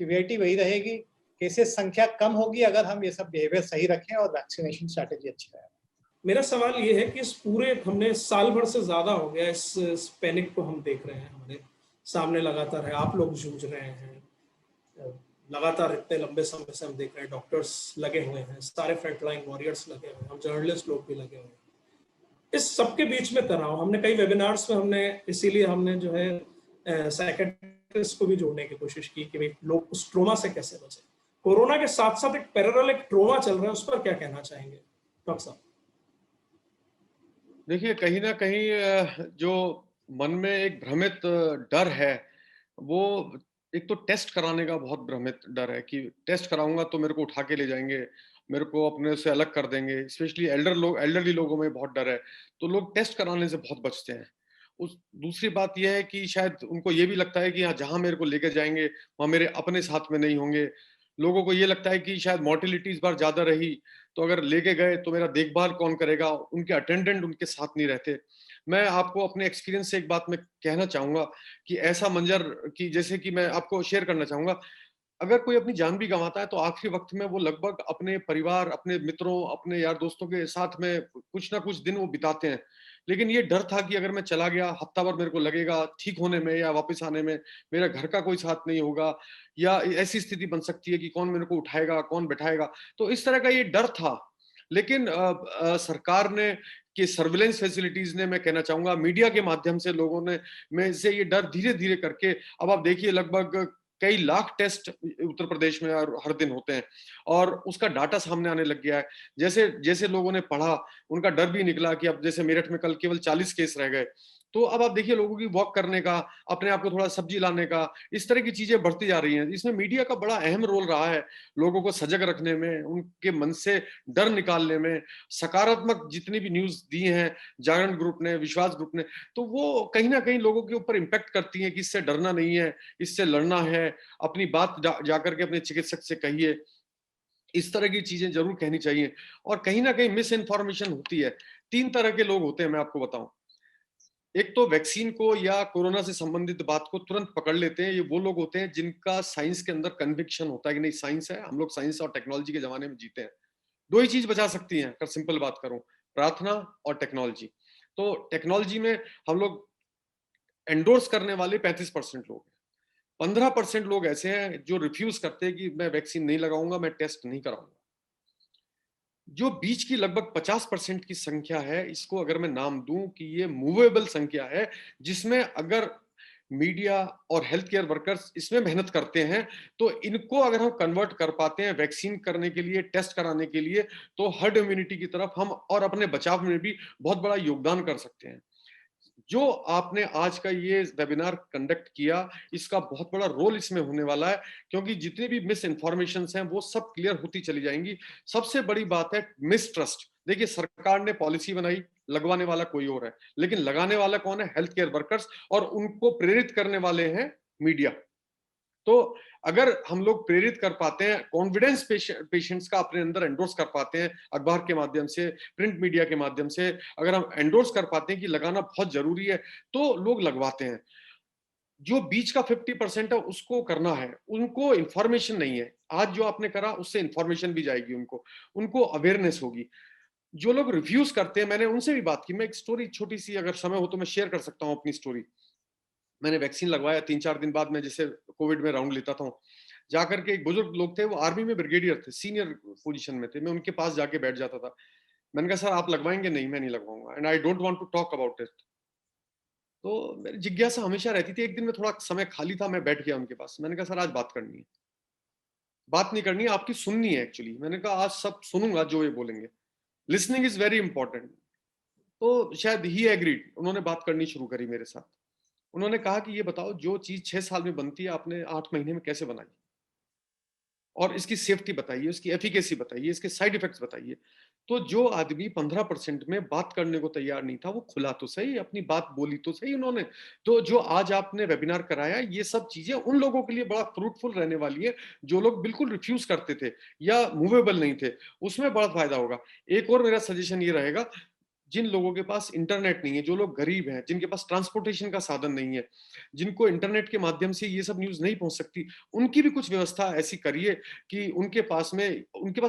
सीवियरिटी वही रहेगी, केसेस संख्या कम होगी अगर हम ये सब बिहेवियर सही रखें और वैक्सीनेशन स्ट्रैटेजी अच्छी रहे।
मेरा सवाल ये है कि इस पूरे हमने साल भर से ज्यादा हो गया इस पैनिक को हम देख रहे हैं, हमारे सामने लगातार है, आप लोग जूझ रहे हैं, लगातार इतने लंबे समय से हम देख रहे हैं, डॉक्टर्स लगे हुए हैं, सारे फ्रंटलाइन वॉरियर्स लगे हुए हैं, हम जर्नलिस्ट लोग भी लगे हुए हैं। इस सबके बीच में तनाव, हमने कई वेबिनार्स में हमने इसीलिए हमने जो है साइकेट्रिस्ट को भी जोड़ने की कोशिश की कि भाई लोग उस ट्रोमा से कैसे बचे। कोरोना के साथ साथ एक पैरेलल एक ट्रोमा चल रहा है, उस पर क्या कहना चाहेंगे डॉक्टर साहब?
देखिए, कहीं ना कहीं जो मन में एक भ्रमित डर है, वो एक तो टेस्ट कराने का बहुत भ्रमित डर है कि टेस्ट कराऊंगा तो मेरे को उठा के ले जाएंगे, मेरे को अपने से अलग कर देंगे। स्पेशली एल्डरली लोगों में बहुत डर है, तो लोग टेस्ट कराने से बहुत बचते हैं। उस दूसरी बात यह है कि शायद उनको ये भी लगता है कि हाँ, जहां मेरे को लेकर जाएंगे वहां मेरे अपने साथ में नहीं होंगे। लोगों को ये लगता है कि शायद मोर्टिलिटी इस बार ज्यादा रही, तो अगर लेके गए तो मेरा देखभाल कौन करेगा, उनके अटेंडेंट उनके साथ नहीं रहते। मैं आपको अपने एक्सपीरियंस से एक बात मैं कहना चाहूंगा कि ऐसा मंजर कि जैसे कि मैं आपको शेयर करना चाहूंगा, अगर कोई अपनी जान भी गंवाता है तो आखिरी वक्त में वो लगभग अपने परिवार, अपने मित्रों, अपने यार दोस्तों के साथ में कुछ ना कुछ दिन वो बिताते हैं। लेकिन ये डर था कि अगर मैं चला गया, हफ्ता भर मेरे को लगेगा ठीक होने में या वापस आने में, मेरा घर का कोई साथ नहीं होगा, या ऐसी स्थिति बन सकती है कि कौन मेरे को उठाएगा, कौन बैठाएगा। तो इस तरह का ये डर था। लेकिन सरकार ने कि सर्विलेंस फैसिलिटीज ने, मैं कहना चाहूंगा मीडिया के माध्यम से लोगों ने में से ये डर धीरे धीरे करके, अब आप देखिए लगभग कई लाख टेस्ट उत्तर प्रदेश में हर दिन होते हैं और उसका डाटा सामने आने लग गया है। जैसे जैसे लोगों ने पढ़ा, उनका डर भी निकला कि अब जैसे मेरठ में कल केवल 40 केस रह गए, तो अब आप देखिए लोगों की वॉक करने का, अपने आप को थोड़ा सब्जी लाने का, इस तरह की चीजें बढ़ती जा रही हैं। इसमें मीडिया का बड़ा अहम रोल रहा है, लोगों को सजग रखने में, उनके मन से डर निकालने में। सकारात्मक जितनी भी न्यूज दी हैं जागरण ग्रुप ने, विश्वास ग्रुप ने, तो वो कहीं ना कहीं लोगों के ऊपर इम्पैक्ट करती हैं कि इससे डरना नहीं है, इससे लड़ना है, अपनी बात जाकर के अपने चिकित्सक से कहिए। इस तरह की चीजें जरूर कहनी चाहिए। और कहीं ना कहीं मिस इन्फॉर्मेशन होती है। 3 तरह के लोग होते हैं, मैं आपको बताऊं। एक तो वैक्सीन को या कोरोना से संबंधित बात को तुरंत पकड़ लेते हैं, ये वो लोग होते हैं जिनका साइंस के अंदर कन्विक्शन होता है कि नहीं साइंस है, हम लोग साइंस और टेक्नोलॉजी के जमाने में जीते हैं। 2 ही चीज बचा सकती हैं, अगर सिंपल बात करूं, प्रार्थना और टेक्नोलॉजी। तो टेक्नोलॉजी में हम लोग एंडोर्स करने वाले 35% लोग हैं। 15% लोग ऐसे हैं जो रिफ्यूज करते हैं कि मैं वैक्सीन नहीं लगाऊंगा, मैं टेस्ट नहीं कराऊंगा। जो बीच की लगभग 50% की संख्या है, इसको अगर मैं नाम दूं कि ये मूवेबल संख्या है, जिसमें अगर मीडिया और हेल्थ केयर वर्कर्स इसमें मेहनत करते हैं, तो इनको अगर हम कन्वर्ट कर पाते हैं वैक्सीन करने के लिए, टेस्ट कराने के लिए, तो हर्ड इम्यूनिटी की तरफ हम और अपने बचाव में भी बहुत बड़ा योगदान कर सकते हैं। जो आपने आज का ये वेबिनार कंडक्ट किया, इसका बहुत बड़ा रोल इसमें होने वाला है, क्योंकि जितनी भी मिस इन्फॉर्मेशन हैं वो सब क्लियर होती चली जाएंगी। सबसे बड़ी बात है मिसट्रस्ट। देखिए, सरकार ने पॉलिसी बनाई, लगवाने वाला कोई और है, लेकिन लगाने वाला कौन है? हेल्थ केयर वर्कर्स, और उनको प्रेरित करने वाले हैं मीडिया। तो अगर हम लोग प्रेरित कर पाते हैं, कॉन्फिडेंस पेशेंट्स का अपने अंदर एंडोर्स कर पाते हैं, अखबार के माध्यम से, प्रिंट मीडिया के माध्यम से अगर हम एंडोर्स कर पाते हैं कि लगाना बहुत जरूरी है, तो लोग लगवाते हैं। जो बीच का 50% है उसको करना है, उनको इंफॉर्मेशन नहीं है। आज जो आपने करा उससे इंफॉर्मेशन भी जाएगी, उनको अवेयरनेस होगी। जो लोग रिफ्यूज करते हैं, मैंने उनसे भी बात की। मैं एक स्टोरी छोटी सी, अगर समय हो तो मैं शेयर कर सकता हूँ अपनी स्टोरी। मैंने वैक्सीन लगवाया, 3-4 दिन बाद मैं जैसे कोविड में राउंड लेता था, जाकर के एक बुजुर्ग लोग थे, वो आर्मी में ब्रिगेडियर थे, सीनियर पोजीशन में थे। मैं उनके पास जाके बैठ जाता था। मैंने कहा, सर आप लगवाएंगे? नहीं, मैं नहीं लगवाऊंगा, and I don't want to talk about it. तो मेरी जिज्ञासा हमेशा रहती थी। एक दिन में थोड़ा समय खाली था, मैं बैठ गया उनके पास। मैंने कहा, सर आज बात करनी है। बात नहीं करनी है, आपकी सुननी है एक्चुअली। मैंने कहा, आज सब सुनूंगा जो ये बोलेंगे। Listening is very important. तो शायद ही एग्रीड, उन्होंने बात करनी शुरू करी मेरे साथ। उन्होंने कहा कि ये बताओ, जो चीज 6 साल में बनती है आपने 8 महीने में कैसे बनाई, और इसकी सेफ्टी बताइए, इसकी एफिकेसी बताइए, इसके साइड इफेक्ट्स बताइए। तो जो आदमी 15% में बात करने को तैयार नहीं था, वो खुला तो सही, अपनी बात बोली तो सही उन्होंने। तो जो आज आपने वेबिनार कराया, ये सब चीजें उन लोगों के लिए बड़ा फ्रूटफुल रहने वाली है जो लोग बिल्कुल रिफ्यूज करते थे या मूवेबल नहीं थे, उसमें बड़ा फायदा होगा। एक और मेरा सजेशन ये रहेगा, जिन लोगों के पास इंटरनेट नहीं है, जो लोग गरीब हैं, जिनके पास ट्रांसपोर्टेशन का साधन नहीं है, जिनको इंटरनेट के माध्यम से ये सब न्यूज़ नहीं पहुँच सकती, उनकी भी कुछ व्यवस्था ऐसी करिए कि उनके पास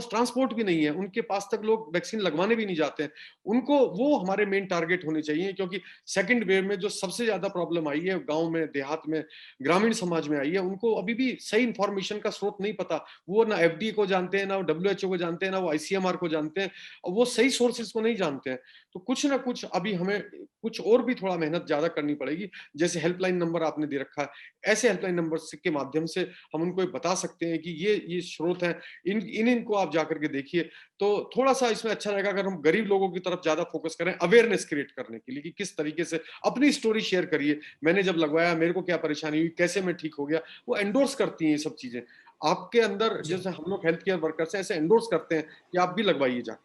ट्रांसपोर्ट भी नहीं है, उनके पास तक लोग वैक्सीन लगवाने भी नहीं जाते हैं। उनको वो हमारे मेन टारगेट होने चाहिए, क्योंकि सेकंड वेव में जो सबसे ज़्यादा प्रॉब्लम आई है गाँव में, देहात में, ग्रामीण समाज में आई है, उनको अभी भी सही इन्फॉर्मेशन का स्रोत नहीं पता। वो ना एफडीए को जानते हैं, ना WHO को जानते हैं, ना वो आईसीएमआर को जानते हैं, और वो सही सोर्सेज को नहीं जानते हैं। तो कुछ ना कुछ अभी हमें कुछ और भी थोड़ा मेहनत ज्यादा करनी पड़ेगी। जैसे हेल्पलाइन नंबर आपने दे रखा है, ऐसे हेल्पलाइन नंबर के माध्यम से हम उनको बता सकते हैं कि ये स्रोत हैं, इनको आप जाकर के देखिए। तो थोड़ा सा इसमें अच्छा रहेगा अगर हम गरीब लोगों की तरफ ज्यादा फोकस करें, अवेयरनेस क्रिएट करने के लिए कि किस तरीके से अपनी स्टोरी शेयर करिए, मैंने जब लगवाया मेरे को क्या परेशानी हुई, कैसे मैं ठीक हो गया। वो एंडोर्स करती हैं ये सब चीजें आपके अंदर, जैसे हम लोग हेल्थ केयर वर्कर्स हैं ऐसे एंडोर्स करते हैं कि आप भी लगवाइए जा।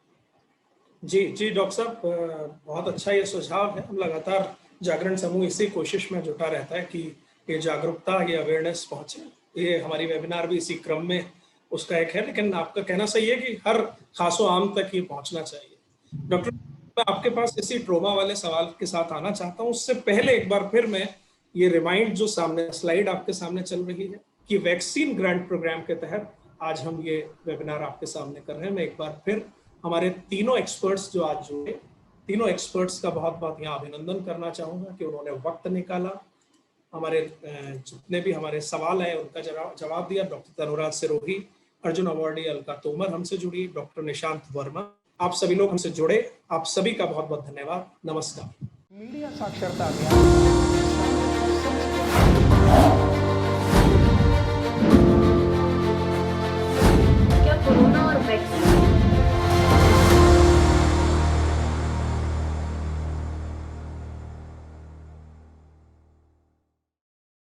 जी जी डॉक्टर साहब, बहुत अच्छा ये सुझाव है। हम लगातार जागरण समूह इसी कोशिश में जुटा रहता है कि ये जागरूकता, ये अवेयरनेस पहुंचे। ये हमारी वेबिनार भी इसी क्रम में उसका एक है, लेकिन आपका कहना सही है कि हर खासो आम तक ये पहुंचना चाहिए। डॉक्टर, मैं आपके पास इसी ट्रोमा वाले सवाल के साथ आना चाहता हूँ। उससे पहले एक बार फिर मैं ये रिमाइंड, जो सामने स्लाइड आपके सामने चल रही है कि वैक्सीन ग्रांट प्रोग्राम के तहत आज हम ये वेबिनार आपके सामने कर रहे हैं। मैं एक बार फिर हमारे तीनों एक्सपर्ट्स जो आज जुड़े, तीनों एक्सपर्ट्स का बहुत बहुत यहाँ अभिनंदन करना चाहूँगा कि उन्होंने वक्त निकाला, हमारे जितने भी हमारे सवाल है उनका जवाब दिया। डॉक्टर तनुराज सिरोही, अर्जुन अवार्डी अलका तोमर हमसे जुड़ी, डॉक्टर निशांत वर्मा, आप सभी लोग हमसे जुड़े। आप सभी का बहुत बहुत धन्यवाद। नमस्कार।
मीडिया साक्षरता अभियान